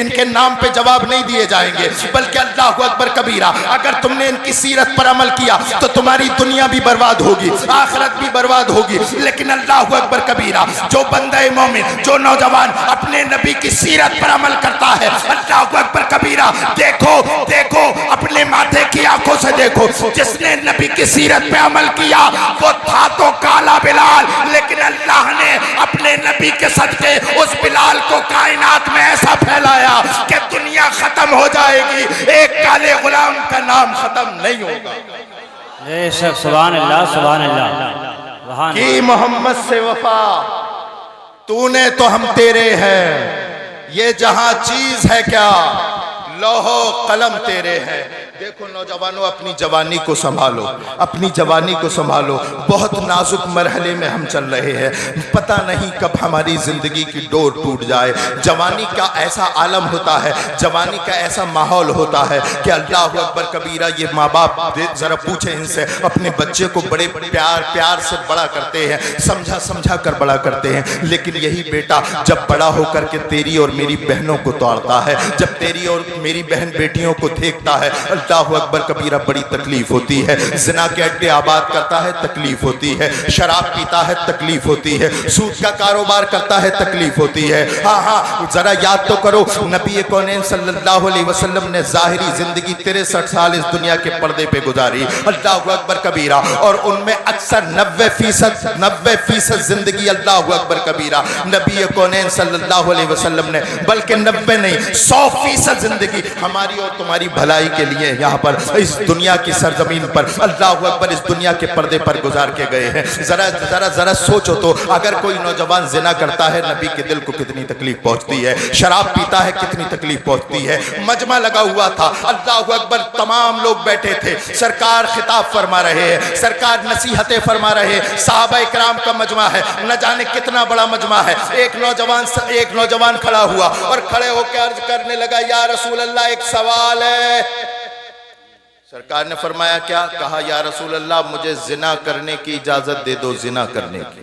کے نام پہ جواب نہیں دیے جائیں گے، بلکہ اللہ اکبر کبیرہ اگر تم نے ان کی سیرت پر عمل کیا تو تمہاری دنیا بھی برباد ہوگی، آخرت بھی برباد ہوگی۔ لیکن اللہ اکبر کبیرہ جو بندہ مومن، جو نوجوان اپنے نبی کی سیرت پر عمل کرتا ہے، اللہ اکبر کبیرہ دیکھو دیکھو اپنے ماتھے کی آنکھوں سے دیکھو، جس نے نبی کی سیرت پہ عمل کیا وہ تھا تو کالا بلال، لیکن اللہ نے اپنے نبی کے صدقے اس بلال کو کائنات میں ایسا پھیلایا کہ دنیا ختم ہو جائے گی، ایک کالے غلام کا نام ختم نہیں ہوگا۔ بے شک، سبحان اللہ سبحان اللہ۔ کی محمد سے وفا تو نے تو ہم تیرے ہیں، یہ جہاں چیز ہے کیا لوح و قلم تیرے ہیں۔ دیکھو نوجوانوں اپنی جوانی کو سنبھالو، اپنی جوانی کو سنبھالو، بہت نازک مرحلے میں ہم چل رہے ہیں، پتہ نہیں کب ہماری زندگی کی ڈور ٹوٹ جائے۔ جوانی کا ایسا عالم ہوتا ہے، جوانی کا ایسا ماحول ہوتا ہے کہ اللہ اکبر کبیرہ یہ ماں باپ ذرا پوچھیں ان سے، اپنے بچے کو بڑے پیار سے بڑا کرتے ہیں، سمجھا کر بڑا کرتے ہیں، لیکن یہی بیٹا جب بڑا ہو کر کے تیری اور میری بہنوں کو توڑتا ہے، جب تیری اور میری بہن بیٹیوں کو دیکھتا ہے، اللہ اکبر کبیرہ بڑی تکلیف ہوتی ہے۔ زنا کے اڈے آباد کرتا ہے، تکلیف ہوتی ہے۔ شراب پیتا ہے، تکلیف ہوتی ہے۔ سود کا کاروبار کرتا ہے، تکلیف ہوتی ہے۔ ہاں ذرا یاد تو کرو نبی کونین صلی اللہ علیہ وسلم نے ظاہری زندگی 63 سال اس دنیا کے پردے پہ گزاری، اللہ اکبر کبیرہ، اور ان میں اکثر 90% زندگی اللہ اکبر کبیرہ نبی کونین صلی اللہ علیہ وسلم نے، بلکہ 90 نہیں 100% زندگی ہماری اور تمہاری بھلائی کے لیے یہاں پر اس دنیا کی سرزمین پر اللہ اکبر اس دنیا کے پردے پر گزار کے گئے ہیں۔ ذرا سوچو تو اگر کوئی نوجوان زنا کرتا ہے نبی کے دل کو کتنی تکلیف پہنچتی ہے، شراب پیتا ہے کتنی تکلیف پہنچتی ہے۔ مجمع لگا ہوا تھا، اللہ اکبر تمام لوگ بیٹھے تھے، سرکار خطاب فرما رہے ہیں، سرکار نصیحتیں فرما رہے ہیں، صحابہ اکرام کا مجمع ہے، نہ جانے کتنا بڑا مجمع ہے۔ ایک نوجوان کھڑا ہوا اور کھڑے ہو کے عرض کرنے لگا یا رسول اللہ ایک سوال ہے۔ سرکار نے فرمایا کیا؟ کہا یا رسول اللہ مجھے زنا کرنے کی اجازت دے دو، زنا کرنے کی۔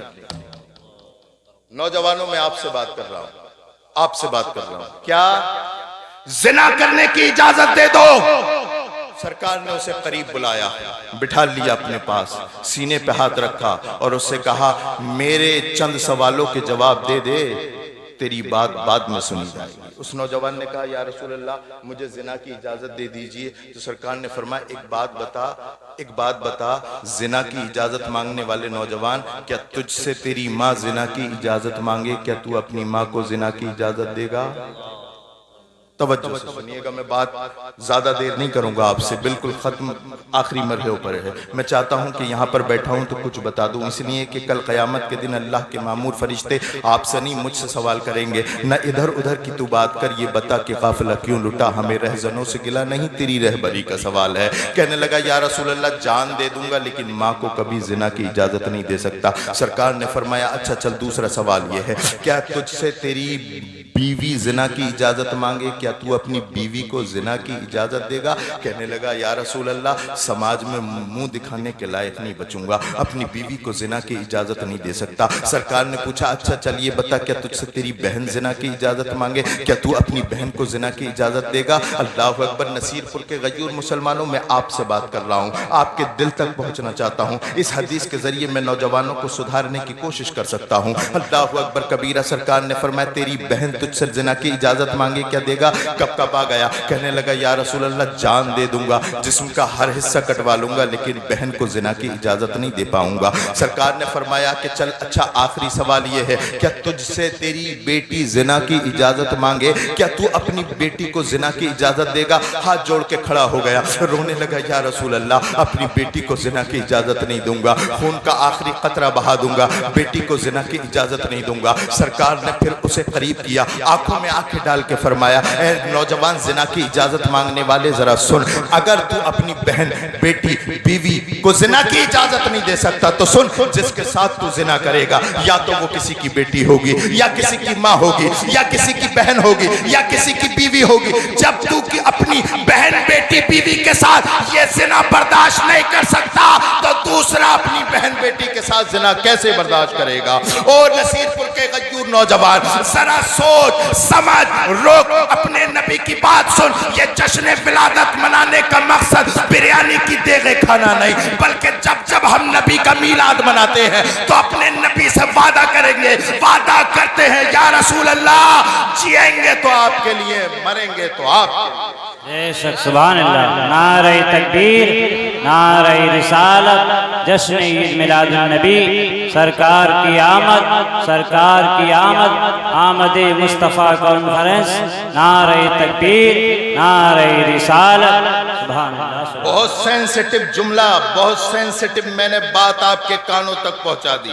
نوجوانوں میں آپ سے بات کر رہا ہوں، کیا زنا کرنے کی اجازت دے دو؟ سرکار نے اسے قریب بلایا، بٹھا لیا اپنے پاس، سینے پہ ہاتھ رکھا اور اس سے کہا میرے چند سوالوں کے جواب دے دے، تیری بات بعد میں سنی جائے گی۔ اس نوجوان نے کہا یا رسول اللہ مجھے زنا کی اجازت دے دیجئے، تو سرکار نے فرمایا ایک بات بتا زنا کی اجازت مانگنے والے نوجوان، کیا تجھ سے تیری ماں زنا کی اجازت مانگے، کیا تو اپنی ماں کو زنا کی اجازت دے گا؟ توجہ سے سنیے گا، میں بات زیادہ دیر نہیں کروں گا آپ سے، بالکل ختم آخری مرحلے پر ہے۔ میں چاہتا ہوں کہ یہاں پر بیٹھا ہوں تو کچھ بتا دوں، اس لیے کہ کل قیامت کے دن اللہ کے مامور فرشتے آپ سے نہیں مجھ سے سوال کریں گے، نہ ادھر ادھر کی تو بات کر، یہ بتا کہ قافلہ کیوں لٹا، ہمیں رہزنوں سے گلا نہیں، تیری رہبری کا سوال ہے۔ کہنے لگا یا رسول اللہ جان دے دوں گا لیکن ماں کو کبھی زنا کی اجازت نہیں دے سکتا۔ سرکار نے فرمایا اچھا چل دوسرا سوال یہ ہے، کیا تجھ سے تیری بیوی زنا کی اجازت مانگے، کیا تو اپنی بیوی کو زنا کی اجازت دے گا؟ کہنے لگا یا رسول اللہ سماج میں منہ دکھانے کے لائق نہیں بچوں گا، اپنی بیوی کو زنا کی اجازت نہیں دے سکتا۔ سرکار نے پوچھا اچھا چلیے بتا کیا تجھ سے تیری بہن زنا کی اجازت مانگے، کیا تو اپنی بہن کو زنا کی اجازت دے گا؟ اللہ اکبر، نصیر پور کے غیور مسلمانوں میں آپ سے بات کر رہا ہوں، آپ کے دل تک پہنچنا چاہتا ہوں، اس حدیث کے ذریعے میں نوجوانوں کو سدھارنے کی کوشش کر سکتا ہوں۔ اللہ اکبر کبیرہ، سرکار نے فرمایا تیری بہن تجھ سے زنا کی اجازت مانگے کیا دے گا؟ کب کب آ گیا، کہنے لگا یا رسول اللہ جان دے دوں گا، جسم کا ہر حصہ کٹوا لوں گا لیکن بہن کو زنا کی اجازت نہیں دے پاؤں گا۔ سرکار نے فرمایا کہ چل اچھا آخری سوال یہ ہے، کیا تجھ سے تیری بیٹی زنا کی اجازت مانگے، کیا تو اپنی بیٹی کو زنا کی اجازت دے گا؟ ہاتھ جوڑ کے کھڑا ہو گیا، رونے لگا یا رسول اللہ اپنی بیٹی کو زنا کی اجازت نہیں دوں گا، خون کا آخری قطرہ بہا دوں گا، بیٹی کو زنا کی اجازت نہیں دوں گا۔ سرکار نے پھر اسے قریب کیا، آنکھوں میں آنکھیں ڈال کے فرمایا اے نوجوان زنا کی اجازت مانگنے والے ذرا سن، اگر تو اپنی بہن بیٹی بیوی کو زنا کی اجازت نہیں دے سکتا تو سن، جس کے ساتھ تو زنا کرے گا یا تو وہ کسی کی بیٹی ہوگی یا کسی کی ماں ہوگی یا کسی کی بہن ہوگی یا کسی کی بیوی ہوگی، جب تو اپنی بہن بیٹی بیوی کے ساتھ یہ زنا برداشت نہیں کر سکتا تو دوسرا اپنی بہن بیٹی کے ساتھ زنا کیسے برداشت کرے گا؟ اور نصیر پور کے غیور نوجوان ذرا سوچ سمجھ روک، اپنے نبی کی بات سن، یہ جشن ولادت منانے کا مقصد بریانی کی دیگیں کھانا نہیں، بلکہ جب جب ہم نبی کا میلاد مناتے ہیں تو اپنے نبی سے وعدہ کریں گے، وعدہ کرتے ہیں یا رسول اللہ جیئیں گے تو آپ کے لیے، مریں گے تو آپ کے لیے۔ بے شک سبحان اللہ، نعرہ تکبیر، نعرہ رسالت، جشن عید میلاد النبی، سرکار کی آمد، سرکار کی آمد، آمد مصطفیٰ کانفرنس، نعرہ تکبیر، نعرہ رسالت، سبحان اللہ۔ بہت سینسٹیو جملہ، بہت سینسٹیو، میں نے بات آپ کے کانوں تک پہنچا دی،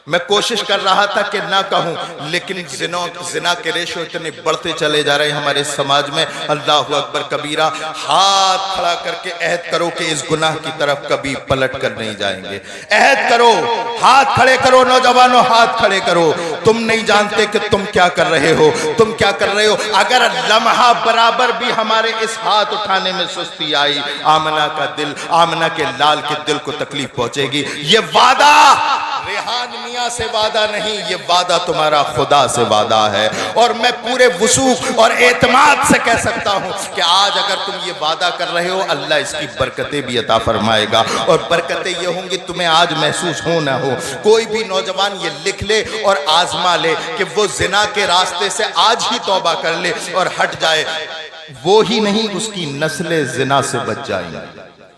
میں کوشش کر رہا تھا کہ نہ کہوں لیکن زنا کے ریشو اتنے بڑھتے چلے جا رہے ہیں ہمارے سماج میں۔ اللہ اکبر کبیرہ، ہاتھ کھڑا کر کے عہد کرو کہ اس گناہ کی طرف کبھی پلٹ کر نہیں جائیں گے، عہد کرو، ہاتھ کھڑے کرو نوجوانوں، ہاتھ کھڑے کرو، تم نہیں جانتے کہ تم کیا کر رہے ہو، تم کیا کر رہے ہو۔ اگر لمحہ برابر بھی ہمارے اس ہاتھ اٹھانے میں سستی آئی، آمنہ کا دل، آمنہ کے لال کے دل کو تکلیف پہنچے گی۔ یہ وعدہ ریحان میاں سے وعدہ نہیں، یہ وعدہ تمہارا خدا سے وعدہ ہے، اور میں پورے وثوق اور اعتماد سے کہہ سکتا ہوں کہ آج اگر تم یہ وعدہ کر رہے ہو اللہ اس کی برکتیں بھی عطا فرمائے گا، اور برکتیں یہ ہوں گی تمہیں آج محسوس ہو نہ ہو۔ کوئی بھی نوجوان یہ لکھ لے اور آزما لے کہ وہ زنا کے راستے سے آج ہی توبہ کر لے اور ہٹ جائے، وہی نہیں اس کی نسلیں زنا سے بچ جائیں گے،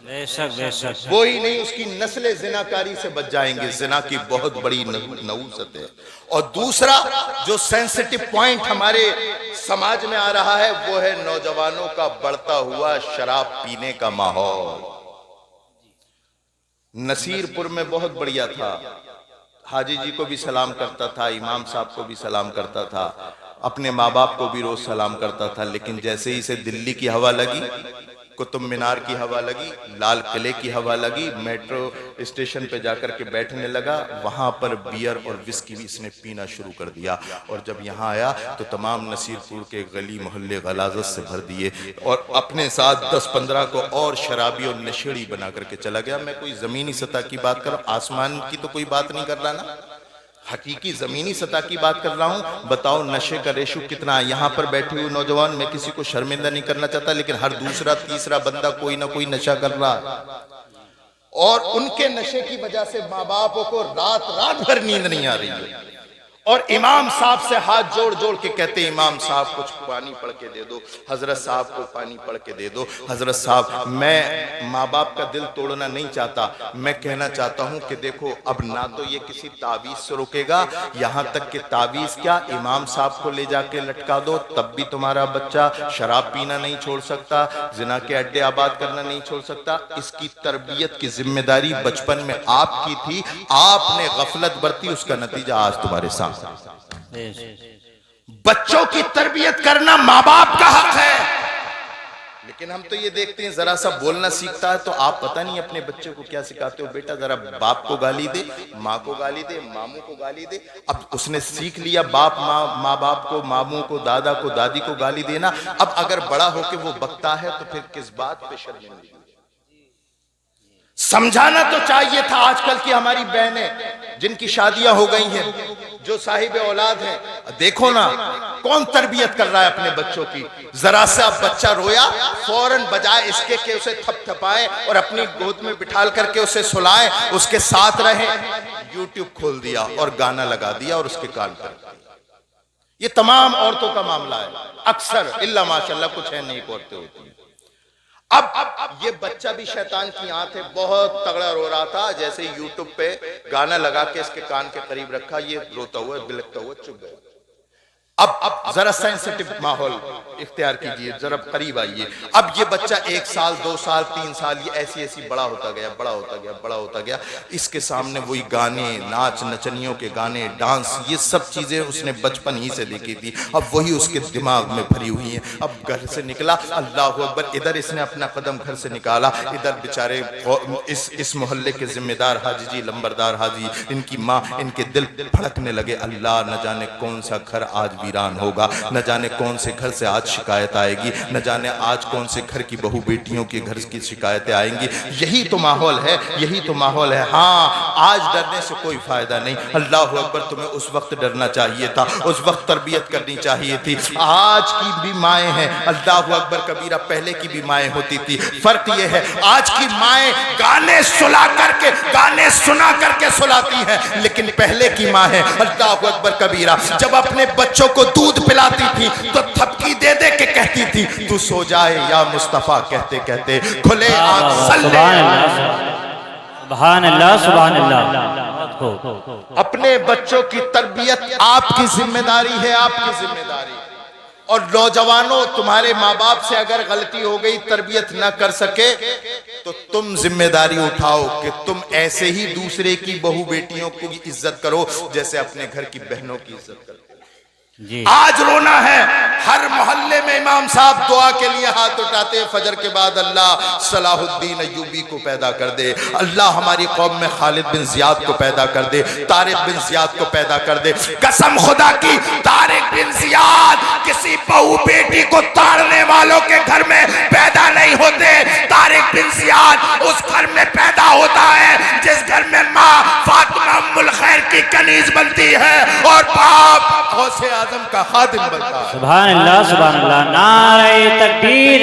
بے شک بے شک، وہی نہیں اس کی نسلیں زناکاری سے بچ جائیں گے۔ زنا کی بہت بڑی نحوست ہے۔ اور دوسرا جو سینسٹیو پوائنٹ ہمارے سماج میں آ رہا ہے وہ ہے نوجوانوں کا بڑھتا ہوا شراب پینے کا ماحول۔ نصیر پور میں بہت بڑھیا تھا، حاجی جی کو بھی سلام کرتا تھا، امام صاحب کو بھی سلام کرتا تھا، اپنے ماں باپ کو بھی روز سلام کرتا تھا، لیکن جیسے ہی اسے دلی کی ہوا لگی، قطب مینار کی ہوا لگی، لال قلعے کی ہوا لگی، میٹرو اسٹیشن پہ جا کر کے بیٹھنے لگا، وہاں پر بیئر اور وسکی بھی اس نے پینا شروع کر دیا، اور جب یہاں آیا تو تمام نصیر پور کے گلی محلے غلاظت سے بھر دیے، اور اپنے ساتھ 10-15 کو اور شرابی اور نشیڑی بنا کر کے چلا گیا۔ میں کوئی زمینی سطح کی بات کر رہا ہوں، آسمان کی تو کوئی بات نہیں کر رہا نا، حقیقی زمینی سطح کی بات کر رہا ہوں۔ بتاؤ نشے کا ریشو کتنا ہے؟ یہاں پر بیٹھے ہوئے نوجوان، میں کسی کو شرمندہ نہیں کرنا چاہتا لیکن ہر دوسرا تیسرا بندہ کوئی نہ کوئی نشہ کر رہا ہے، اور ان کے نشے کی وجہ سے ماں باپوں کو رات رات بھر نیند نہیں آ رہی ہے، اور امام صاحب سے ہاتھ جوڑ جوڑ کے کہتے ہیں امام صاحب کچھ پانی پڑھ کے دے دو، حضرت صاحب کو پانی پڑھ کے دے دو۔ حضرت صاحب میں ماں باپ کا دل توڑنا نہیں چاہتا، میں کہنا چاہتا ہوں کہ دیکھو اب نہ تو یہ کسی تعویذ سے رکے گا، یہاں تک کہ تعویذ کیا امام صاحب کو لے جا کے لٹکا دو تب بھی تمہارا بچہ شراب پینا نہیں چھوڑ سکتا، زنا کے اڈے آباد کرنا نہیں چھوڑ سکتا۔ اس کی تربیت کی ذمہ داری بچپن میں آپ کی تھی، آپ نے غفلت برتی، اس کا نتیجہ آج تمہارے سامنے۔ بچوں کی تربیت کرنا ماں باپ کا حق ہے، لیکن ہم تو یہ دیکھتے ہیں ذرا سا بولنا سیکھتا ہے تو آپ پتہ نہیں اپنے بچے کو کیا سکھاتے ہو، بیٹا ذرا باپ کو گالی دے، ماں کو گالی دے، ماموں کو گالی دے۔ اب اس نے سیکھ لیا باپ ماں باپ کو، ماموں کو، دادا کو، دادی کو گالی دینا، اب اگر بڑا ہو کے وہ بکتا ہے تو پھر کس بات پہ شرمندگی؟ سمجھانا تو چاہیے تھا۔ آج کل کی ہماری بہنیں جن کی شادیاں ہو گئی ہیں، جو صاحب اولاد ہیں، دیکھو نا کون تربیت کر رہا ہے اپنے بچوں کی۔ ذرا سا بچہ رویا فوراً بجائے اس کے کہ اسے تھپ تھپائے اور اپنی گود میں بٹھال کر کے اسے سلائیں، اس کے ساتھ رہیں، یوٹیوب کھول دیا اور گانا لگا دیا اور اس کے کان پر۔ یہ تمام عورتوں کا معاملہ ہے، اکثر الا ماشاءاللہ کچھ ہے نہیں عورتیں ہوتی ہیں۔ اب یہ بچہ بھی شیطان کی آنت ہے، بہت تگڑا رو رہا تھا، جیسے یوٹیوب پہ گانا لگا کے اس کے کان کے قریب رکھا، یہ روتا ہوا بلکتا ہوا چپ گیا۔ اب ذرا سینسٹیو ماحول اختیار کیجئے، ذرا قریب آئیے۔ اب یہ بچہ 1 سال 2 سال 3 سال یہ ایسی بڑا ہوتا گیا، اس کے سامنے وہی گانے، ناچ نچنیوں کے گانے، ڈانس، یہ سب چیزیں اس نے بچپن ہی سے دیکھی تھی، اب وہی اس کے دماغ میں بھری ہوئی ہیں۔ اب گھر سے نکلا، اللہ اکبر، ادھر اس نے اپنا قدم گھر سے نکالا، ادھر بیچارے اس محلے کے ذمہ دار حاجی جی، لمبردار حاجی، ان کی ماں، ان کے دل بھڑکنے لگے، اللہ نہ جانے کون سا گھر آج ویران ہوگا، نہ جانے کون سے گھر سے آج شکایت آئے گی، نہ جانے آج کون سے گھر کی بہو بیٹیوں کے گھر کی شکایتیں آئیں گی۔ یہی تو ماحول ہے، یہی تو ماحول ہے۔ ہاں آج ڈرنے سے کوئی فائدہ نہیں، اللہ اکبر، تمہیں اس وقت ڈرنا چاہیے تھا، اس وقت تربیت کرنی چاہیے تھی۔ آج کی بھی مائیں ہیں، اللہ اکبر کبیرہ، پہلے کی بھی مائیں ہوتی تھی، فرق یہ ہے آج کی مائیں گانے سنا کر کے سلاتی ہیں، لیکن پہلے کی ماں ہے، اللہ اکبر کبیرہ، جب اپنے بچوں کو دودھ پلاتی تھی تو تھپکی دے دے کے کہتی تھی تو سو جائے یا مصطفیٰ، کہتے کہتے کھلے آنکھ صلی سبحان اللہ سبحان اللہ۔ اپنے بچوں کی تربیت آپ کی ذمہ داری ہے، آپ کی ذمہ داری۔ اور نوجوانوں، تمہارے ماں باپ سے اگر غلطی ہو گئی، تربیت نہ کر سکے تو تم ذمہ داری اٹھاؤ کہ تم ایسے ہی دوسرے کی بہو بیٹیوں کی عزت کرو جیسے اپنے گھر کی بہنوں کی عزت کرو۔ آج رونا ہے، ہر محلے میں امام صاحب دعا کے لیے ہاتھ اٹھاتے ہیں فجر کے بعد، اللہ صلاح الدین ایوبی کو پیدا کر دے، اللہ ہماری قوم میں خالد بن زیاد کو پیدا کر دے، طارق بن زیاد کو پیدا کر دے۔ قسم خدا کی، طارق بن زیاد کسی بہو بیٹی کو تاڑنے والوں کے گھر میں پیدا نہیں ہوتے، طارق بن زیاد اس گھر میں پیدا ہوتا ہے جس گھر میں ماں فاطمہ ام الخیر کی کنیز بنتی ہے اور باپ غوث اعظم کا خادم بنتا ہے۔ سبحان اللہ سبحان اللہ۔ نعرہ تکبیر،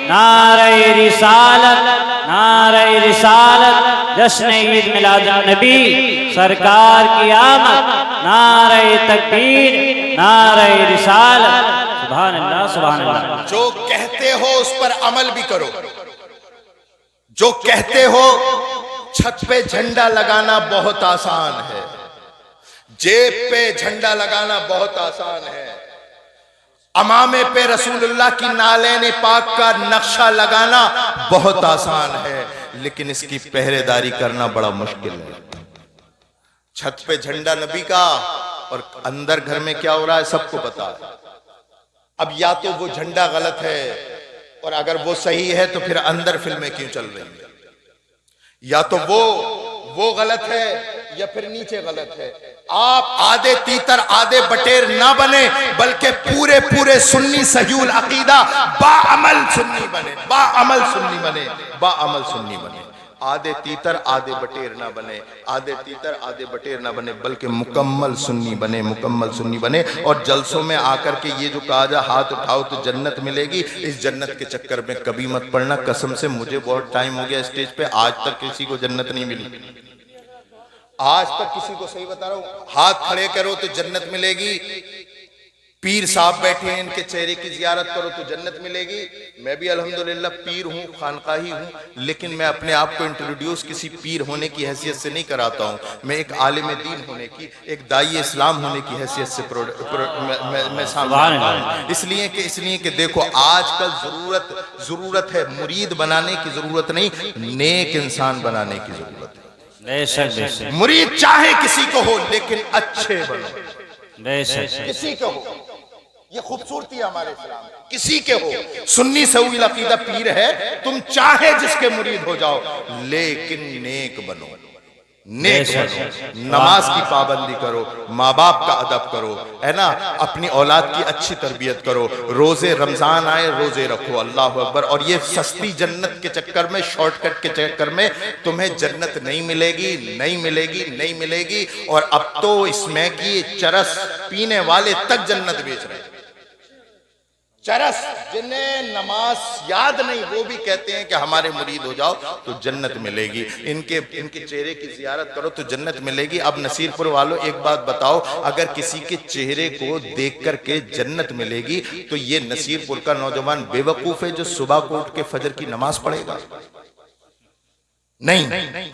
نعرہ رسالت، نعرہ رسالت، جشن عید میلاد النبی، سرکار کی آمد، نعرہ تکبیر، نعرہ رسالت، سبحان اللہ سبحان اللہ۔ جو کہتے ہو اس پر عمل بھی کرو، جو کہتے ہو چھت پہ جھنڈا لگانا بہت آسان ہے، جیب پہ جھنڈا لگانا بہت آسان ہے، امامے پہ رسول اللہ کی نالین پاک کا نقشہ لگانا بہت آسان ہے، لیکن اس کی پہرے داری کرنا بڑا مشکل ہے۔ چھت پہ جھنڈا نبی کا اور اندر گھر میں کیا ہو رہا ہے سب کو پتا ہے۔ اب یا تو وہ جھنڈا غلط ہے، اور اگر وہ صحیح ہے تو پھر اندر فلمیں کیوں چل رہی ہیں، یا تو وہ غلط ہے یا پھر نیچے غلط ہے۔ آپ آدھے تیتر آدھے بٹیر نہ بنے، بلکہ پورے سنی صحیح العقیدہ باعمل سنی بنے، باعمل سنی بنے، باعمل سنی بنے۔ آدھے تیتر آدھے بٹیر نہ بنے، آدھے تیتر آدھے بٹیر نہ بنے، بلکہ مکمل سنی بنے، مکمل سنی بنے۔ اور جلسوں میں آ کر کے یہ جو کہا جا ہاتھ اٹھاؤ تو جنت ملے گی، اس جنت کے چکر میں کبھی مت پڑنا۔ قسم سے مجھے بہت ٹائم ہو گیا اسٹیج پہ، آج تک کسی کو جنت نہیں ملی، آج تک کسی کو صحیح بتا رہا ہوں، ہاتھ کھڑے کرو تو جنت ملے گی، پیر صاحب بیٹھے ہیں ان کے چہرے کی زیارت کرو تو جنت ملے گی۔ میں بھی الحمدللہ پیر ہوں، خانقاہی ہوں، لیکن میں اپنے آپ کو انٹروڈیوس کسی پیر ہونے کی حیثیت سے نہیں کراتا ہوں، میں ایک عالم دین ہونے کی، ایک داعی اسلام ہونے کی حیثیت سے میں سامنے آتا ہوں۔ اس لیے کہ دیکھو آج کل ضرورت ہے، مرید بنانے کی ضرورت نہیں، نیک انسان بنانے کی ضرورت ہے۔ بے شک بے شک مرید چاہے کسی کو ہو لیکن اچھے بنو، بے شک کسی کے ہو، یہ خوبصورتی ہے ہمارے اسلام میں، کسی کے ہو، سنی سوی العقیدہ پیر ہے، تم چاہے جس کے مرید ہو جاؤ لیکن نیک بنو، نیک بنو، نماز کی پابندی کرو، ماں باپ کا ادب کرو، ہے نا، اپنی اولاد کی اچھی تربیت کرو، روزے رمضان آئے روزے رکھو، اللہ اکبر۔ اور یہ سستی جنت کے چکر میں، شارٹ کٹ کے چکر میں تمہیں جنت نہیں ملے گی، نہیں ملے گی، نہیں ملے گی۔ اور اب تو اس میں کی چرس پینے والے تک جنت بیچ رہے ہیں، چرس، جنہیں نماز یاد نہیں وہ بھی کہتے ہیں کہ ہمارے مرید ہو جاؤ تو جنت ملے گی، ان کے چہرے کی زیارت کرو تو جنت ملے گی۔ اب نصیر پور والوں ایک بات بتاؤ، اگر کسی کے چہرے کو دیکھ کر کے جنت ملے گی تو یہ نصیر پور کا نوجوان بے وقوف ہے جو صبح کو اٹھ کے فجر کی نماز پڑھے گا؟ نہیں،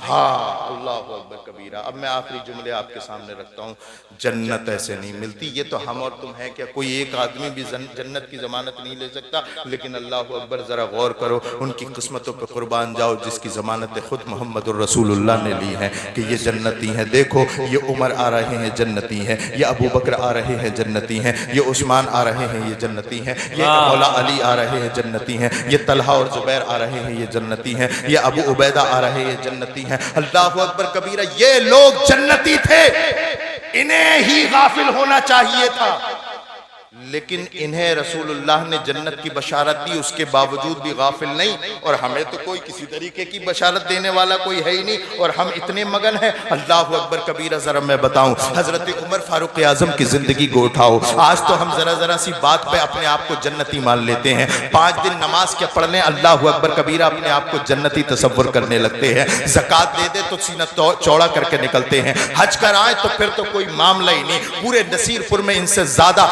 ہاں، اللہ اکبر کبیرہ۔ اب میں آخری جملے آپ کے سامنے رکھتا ہوں، جنت ایسے نہیں ملتی، یہ تو ہم اور تم ہیں کیا، کوئی ایک آدمی بھی جنت کی ضمانت نہیں لے سکتا، لیکن اللہ اکبر ذرا غور کرو، ان کی قسمتوں پہ قربان جاؤ جس کی ضمانت خود محمد الرسول اللہ نے لی ہے کہ یہ جنتی ہیں۔ دیکھو یہ عمر آ رہے ہیں جنتی ہیں، یہ ابو بکر آ رہے ہیں جنتی ہیں، یہ عثمان آ رہے ہیں یہ جنتی ہیں، یہ مولا علی آ رہے ہیں جنتی ہیں، یہ طلحہ اور زبیر آ رہے ہیں یہ جنتی ہیں، یہ ابو عبیدہ آ رہے ہیں یہ جنتی ہیں۔ اللہ اکبر کبیرہ، یہ لوگ جنتی تھے، انہیں ہی غافل ہونا چاہیے تھا، لیکن انہیں رسول اللہ نے جنت کی بشارت دی، اس کے باوجود بھی غافل نہیں۔ اور ہمیں تو کوئی کسی طریقے کی بشارت دینے والا کوئی ہے ہی نہیں، اور ہم اتنے مگن ہیں۔ اللہ اکبر کبیرہ، ذرا میں بتاؤں، حضرت عمر فاروق اعظم کی زندگی کو اٹھاؤ، آج تو ہم ذرا سی بات پہ اپنے آپ کو جنتی مان لیتے ہیں، 5 دن نماز کے پڑھ لیں، اللہ اکبر کبیرہ، اپنے آپ کو جنتی تصور کرنے لگتے ہیں، زکوٰۃ دے دے تو سینہ چوڑا کر کے نکلتے ہیں، حج کر آئے تو پھر تو کوئی معاملہ ہی نہیں، پورے نصیر پور میں ان سے زیادہ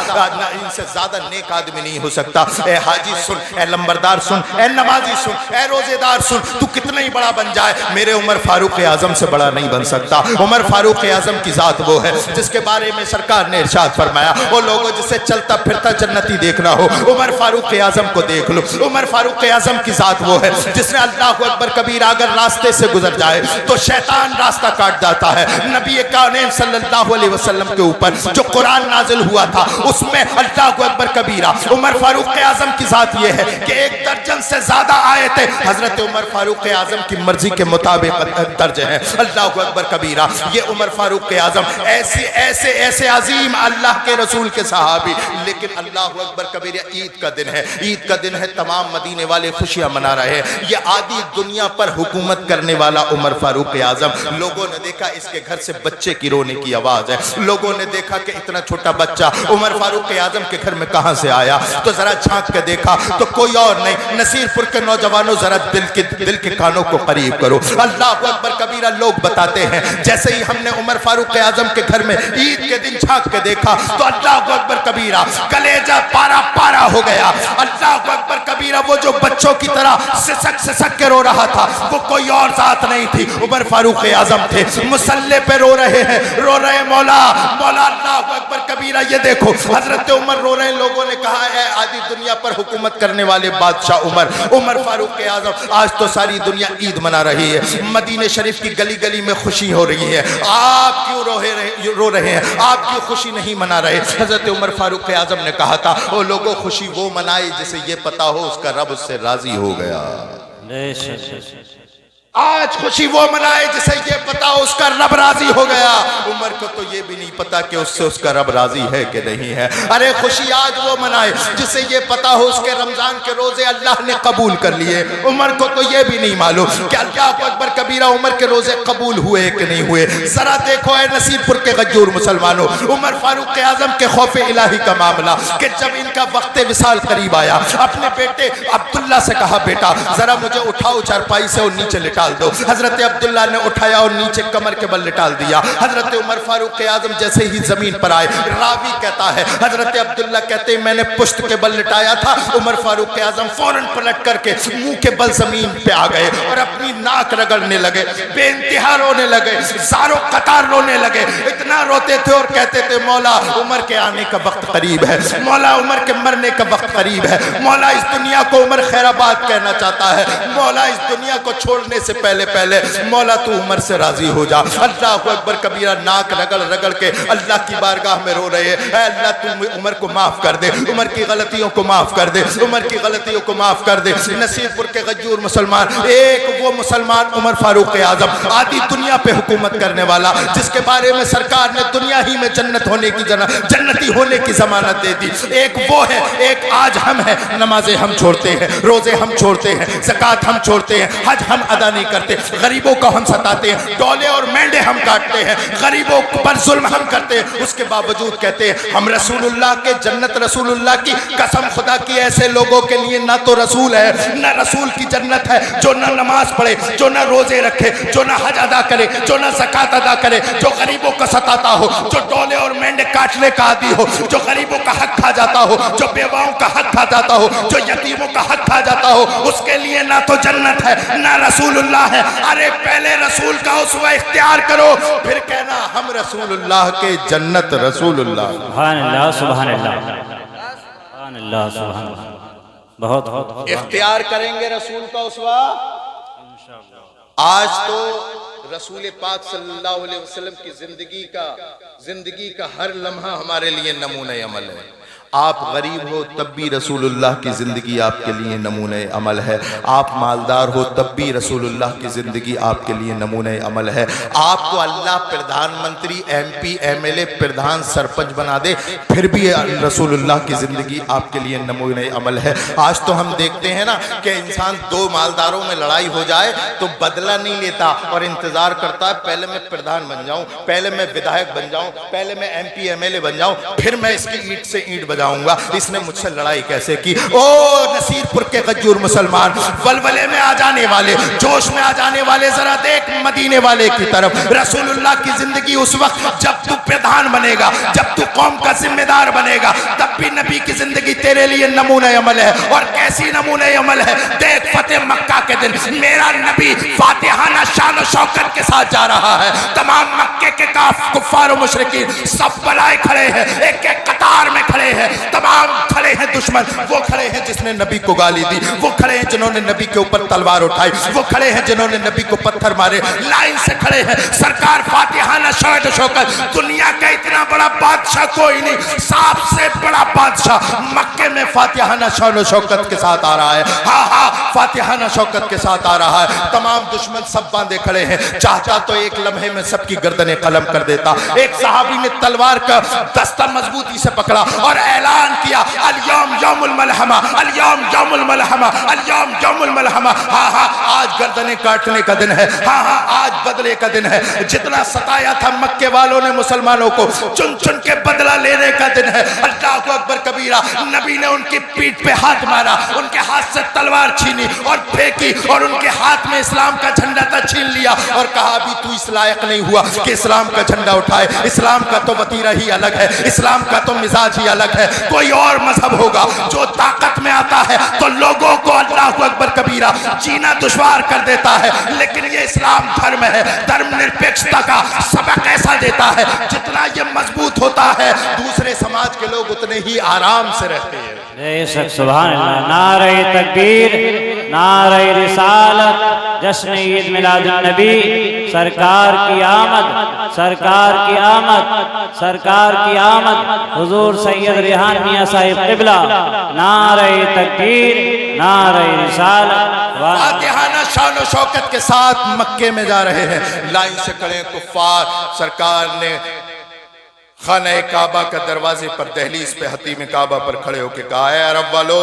نیک آدمی نہیں ہو سکتا۔ اے حاجی سن، اے لمبردار سن، اے نمازی سن، اے روزے دار سن، تو کتنا ہی بڑا بن جائے میرے عمر فاروق اعظم سے بڑا نہیں بن سکتا۔ عمر فاروق اعظم کی ذات وہ ہے جس کے بارے میں سرکار نے ارشاد فرمایا، وہ لوگوں جسے چلتا پھرتا جنتی دیکھنا ہو عمر فاروق اعظم کو دیکھ لو۔ عمر فاروق اعظم کی ذات وہ ہے جس نے اللہ اکبر کبیرہ اگر راستے سے گزر جائے تو شیطان راستہ کاٹ جاتا ہے۔ نبی کائنات صلی اللہ علیہ وسلم کے اوپر جو قرآن نازل ہوا تھا اس میں اللہ اکبر کبیرہ عمر فاروق اعظم کی ذات یہ ہے کہ 1 درجن سے زیادہ آیتیں حضرت عمر فاروق اعظم کی مرضی کے مطابق درج ہیں۔ اللہ اکبر کبیرہ، یہ عمر فاروق اعظم ایسے عظیم اللہ کے رسول کے صحابی، لیکن اللہ اکبر کبیرہ عید کا دن ہے، عید کا دن ہے، تمام مدینے والے خوشیاں منا رہے ہیں، یہ آدھی دنیا پر حکومت کرنے والا عمر فاروق اعظم، لوگوں نے دیکھا اس کے گھر سے بچے کی رونے کی آواز ہے، لوگوں نے دیکھا کہ اتنا چھوٹا بچہ عمر فاروق اعظم کے گھر میں کہاں سے آیا، تو ذرا جھانک کے دیکھا تو کوئی اور نہیں، نصیر پور کے نوجوانوں ذرا دل کے کانوں کو قریب کرو۔ اللہ اکبر کبیرہ، لوگ بتاتے ہیں جیسے ہی ہم نے عمر فاروق اعظم کے گھر میں عید کے دن جھانک کے دیکھا تو اللہ اکبر کبیرہ کلیجہ پارا پارا ہو گیا۔ اللہ اکبر کبیرہ، وہ جو بچوں کی طرح سسک کے رو رہا تھا وہ کوئی اور ذات نہیں تھی، عمر فاروق اعظم تھے، مصلی پہ رو رہے ہیں، رو رہے مولا مولا۔ اللہ اکبر کبیرہ، یہ دیکھو حضرت عمر رو رہے ہیں، لوگوں نے کہا ہے آدھی دنیا پر حکومت کرنے والے بادشاہ عمر فاروق اعظم، آج تو ساری دنیا عید منا رہی ہے، مدینہ شریف کی گلی گلی میں خوشی ہو رہی ہے، آپ کیوں رو رہے ہیں، آپ کیوں خوشی نہیں منا رہے؟ حضرت عمر فاروق اعظم نے کہا تھا، وہ لوگوں خوشی وہ منائے جسے یہ پتا ہو اس کا رب اس سے راضی ہو گیا۔ آج خوشی وہ منائے جسے یہ پتا ہو اس کا رب راضی ہو گیا۔ عمر کو تو یہ بھی نہیں پتا کہ اس سے اس کا رب راضی ہے کہ نہیں ہے۔ ارے خوشی آج وہ منائے جسے یہ پتا ہو اس کے رمضان کے روزے اللہ نے قبول کر لیے۔ عمر کو تو یہ بھی نہیں معلوم کہ اللہ اکبر کبیرہ عمر کے روزے قبول ہوئے کہ نہیں ہوئے۔ ذرا دیکھو اے نصیر پور کے غیور مسلمانوں، عمر فاروق اعظم کے خوف الہی کا معاملہ کہ جب ان کا وقت وصال قریب آیا، اپنے بیٹے عبداللہ سے کہا، بیٹا ذرا مجھے اٹھاؤ چارپائی سے اور نیچے لٹا لٹال دو. حضرت عبداللہ نے اٹھایا اور نیچے کمر کے بل لٹال دیا. حضرت عمر فاروق اعظم جیسے ہی زمین پر آئے, راوی کہتا ہے حضرت عبداللہ کہتے ہیں میں نے پشت کے بل لٹایا تھا, عمر فاروق اعظم فوراً پلٹ کر کے منہ کے بل زمین پہ آ گئے اور اپنی ناک رگڑنے لگے, بے انتہا رونے لگے, زارو قطار رونے لگے. اتنا روتے تھے اور کہتے تھے مولا عمر کے آنے کا وقت قریب ہے, مولا عمر کے مرنے کا وقت قریب ہے, مولا اس دنیا کو عمر خیر آباد کہنا چاہتا ہے, مولا اس دنیا کو چھوڑنے سے پہلے پہلے مولا تو عمر سے راضی ہو جا. اللہ اکبر کبیرہ ناک رگڑ رگڑ کے اللہ کی بارگاہ میں رو رہے ہیں, اے اللہ تو عمر کو معاف کر دے, عمر کی غلطیوں کو معاف کر دے, عمر کی غلطیوں کو معاف کر دے. نصیر پور کے غیور مسلمان, ایک وہ مسلمان عمر فاروق اعظم آدھی دنیا پہ حکومت کرنے والا جس کے بارے میں سرکار نے دنیا ہی میں جنت ہونے کی جنتی ہونے کی ضمانت دے دی, ایک وہ ہے, ایک آج ہم ہیں. نمازیں ہم چھوڑتے ہیں, روزے ہم چھوڑتے ہیں, زکوٰۃ ہم چھوڑتے ہیں, حج ہم ادا نہیں کرتے, غریبوں کو ہم ستاتے ہیں, ڈولے اور مینڈے ہم کاٹتے ہیں, غریبوں پر ظلم ہم کرتے ہیں, اس کے باوجود کہتے ہیں ہم رسول اللہ کے جنت, رسول اللہ کی قسم خدا کی ایسے لوگوں کے لیے نہ تو رسول ہے نہ رسول کی جنت ہے جو نہ نماز پڑھے, جو نہ روزے رکھے, جو نہ حج ادا کرے, جو نہ زکوٰۃ ادا کرے, جو غریبوں کو ستاتا ہو, جو ڈولے اور مینڈے کاٹنے کا عادی ہو, جو غریبوں کا حق کھا جاتا ہو, جو بیواؤں کا حق کھا جاتا ہو, جو یتیموں کا حق کھا جاتا ہو, اس کے لیے نہ تو جنت ہے نہ رسول اللہ ہے. ارے پہلے رسول کا اسوہ اختیار کرو, پھر کہنا ہم رسول اللہ کے جنت. رسول اللہ سبحان اللہ سبحان اللہ سبحان اللہ سبحان اللہ. بہت اختیار کریں گے رسول کا اسوہ. آج تو رسول پاک صلی اللہ علیہ وسلم کی زندگی کا ہر لمحہ ہمارے لیے نمونہ عمل ہے. آپ غریب ہو تب بھی رسول اللہ کی زندگی آپ کے لیے نمونہ عمل ہے, آپ مالدار ہو تب بھی رسول اللہ کی زندگی آپ کے لیے نمونہ عمل ہے. آپ کو اللہ پردھان منتری, M P, M L A, پردھان, سرپنچ بنا دے, پھر بھی رسول اللہ کی زندگی آپ کے لیے نمونہ عمل ہے. آج تو ہم دیکھتے ہیں نا کہ انسان دو مالداروں میں لڑائی ہو جائے تو بدلہ نہیں لیتا اور انتظار کرتا ہے پہلے میں پردھان بن جاؤں, پہلے میں ودھائک بن جاؤں, پہلے میں M P, M L A بن جاؤں, پھر میں اس کی اینٹ سے اینٹ بجاؤں گا. اس نے مجھ سے لڑائی کیسے کی؟ او نصیر پور کے غیور مسلمان, ولولے میں آ جانے والے, جوش میں آ جانے والے, ذرا دیکھ مدینے والے کی طرف. رسول اللہ کی زندگی اس وقت جب تو پردھان بنے گا, جب تو قوم کا ذمہ دار بنے گا, تب بھی نبی کی زندگی تیرے لیے نمونہ عمل ہے. اور کیسی نمونہ عمل ہے؟ دیکھ فتح مکہ کے دن میرا نبی فاتحانہ شان و شوکت کے ساتھ جا رہا ہے, تمام مکے کے کفار و مشرکین سب بلائے کھڑے ہیں, ایک ایک قطار میں کھڑے ہیں, تمام کھڑے ہیں دشمن. وہ کھڑے ہیں جس نے نبی کو گالی دی, وہ کھڑے ہیں جنہوں نے نبی کے اوپر تلوار اٹھائی, وہ کھڑے ہیں جنہوں نے نبی کو پتھر مارے, لائن سے کھڑے ہیں. سرکار فاتحانہ شان و شوکت, دنیا کا اتنا بڑا بادشاہ کوئی نہیں, سب سے بڑا بادشاہ مکے میں فاتحانہ شان و شوکت کے ساتھ آ رہا ہے. ہاں ہاں فاتحانہ شوکت کے ساتھ آ رہا ہے. تمام دشمن سب باندھے کھڑے ہیں, چاہتا تو ایک لمحے میں سب کی گردنیں قلم کر دیتا. ایک صحابی نے تلوار کا دستہ مضبوطی سے پکڑا اور اعلان کیا الیوم یوم الملحمہ, الیوم یوم الملحمہ, الیوم یوم الملحمہ. ہاں ہاں آج گردنیں کاٹنے کا دن ہے, ہاں ہاں آج بدلے کا دن ہے. جتنا ستایا تھا مکے والوں نے مسلمانوں کو, چن چن کے بدلہ لینے کا دن ہے. اللہ اکبر کبیرہ. نبی نے ان کی پیٹھ پہ ہاتھ مارا, ان کے ہاتھ سے تلوار چھینی اور پھینکی, اور ان کے ہاتھ میں اسلام کا جھنڈا تھا چھین لیا, اور کہا ابھی تو اس لائق نہیں ہوا کہ اسلام کا جھنڈا اٹھائے. اسلام کا تو وتیرہ ہی الگ ہے, اسلام کا تو مزاج ہی الگ ہے. کوئی اور مذہب ہوگا جو طاقت میں آتا ہے تو لوگوں کو اللہ اکبر کبیرہ جینا دشوار کر دیتا ہے, لیکن یہ اسلام دھرم ہے, دھرم نرپیکشتا کا سبق ایسا دیتا ہے, جتنا یہ مضبوط ہوتا ہے دوسرے سماج کے لوگ اتنے ہی آرام سے رہتے ہیں. بے شک سبحان اللہ. نعرہ تکبیر, نعرہ رسالت, جشن عید میلاد النبی, سرکار کی آمد, سرکار کی آمد, سرکار کی آمد, حضور سید ریحان میاں صاحب قبلہ. نعرہ تکبیر, نعرہ رسالت. فاتحانہ شان و شوکت کے ساتھ مکے میں جا رہے ہیں, لائن سے کھڑے کفار. سرکار نے خانہ کعبہ کا دروازے پر, دہلیز پہ حتیم کعبہ پر کھڑے ہو کے کہا اے عرب والو,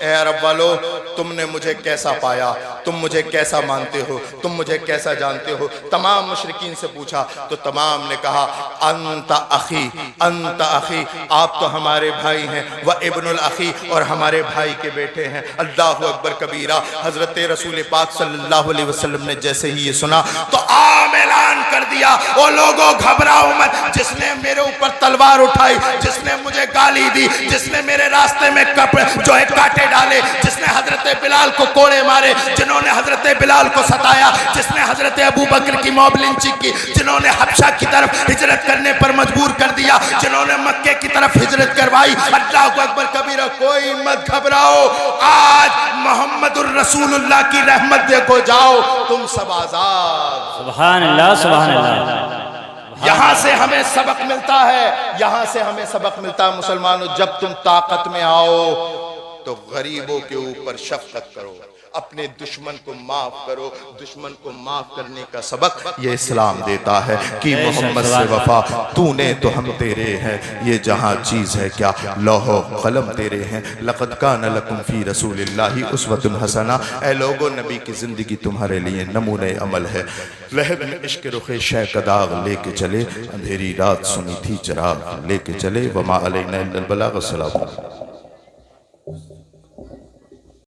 اے عرب والو, تم نے مجھے کیسا پایا؟ تم مجھے کیسا مانتے ہو، تم مجھے کیسا جانتے ہو؟ تمام مشرکین سے پوچھا تو تمام نے کہا انت اخی، انت اخی، آپ تو ہمارے بھائی ہیں، و ابن الاخی، اور ہمارے بھائی کے بیٹے ہیں۔ اللہ اکبر کبیرہ۔ حضرت رسول پاک صلی اللہ علیہ وسلم نے جیسے ہی یہ سنا تو عام اعلان کر دیا، او لوگوں گھبراؤ مت، جس نے میرے اوپر تلوار اٹھائی، جس نے مجھے گالی دی، جس نے میرے راستے میں جو ہے کاٹے ڈالے، جس نے حضرت بلال کو کوڑے مارے، جنہوں نے حضرت بلال کو ستایا، جس نے حضرت ابو بکر کی موب لنچنگ کی، جنہوں نے حبشہ کی طرف ہجرت کرنے پر مجبور کر دیا، جنہوں نے مکے کی طرف ہجرت کروائی، اللہ اکبر کبیرہ، کوئی مت گھبراؤ، آج محمد الرسول اللہ کی رحمت دیکھو، جاؤ تم سب آزاد۔ سبحان اللہ، سبحان اللہ۔ یہاں سے ہمیں سبق ملتا ہے، یہاں سے ہمیں سبق ملتا ہے مسلمانوں، جب تم طاقت میں آؤ تو غریبوں کے اوپر شفقت کرو، اپنے دشمن کو معاف کرو۔ دشمن کو معاف کرنے کا سبق یہ اسلام دیتا ہے کہ محمد سے وفا، تو نے تو ہم تیرے ہیں، یہ جہاں چیز ہے کیا، لوح و قلم تیرے ہیں۔ لقد کان لکم فی رسول اللہ اسوۃ حسنہ، اے لوگوں نبی کی زندگی تمہارے لیے نمونۂ عمل ہے۔ لہب میں عشق رخ شہ کا داغ لے کے چلے، اندھیری رات سنی تھی چراغ لے کے چلے، وما علینا الا البلاغ۔ السلام علیکم۔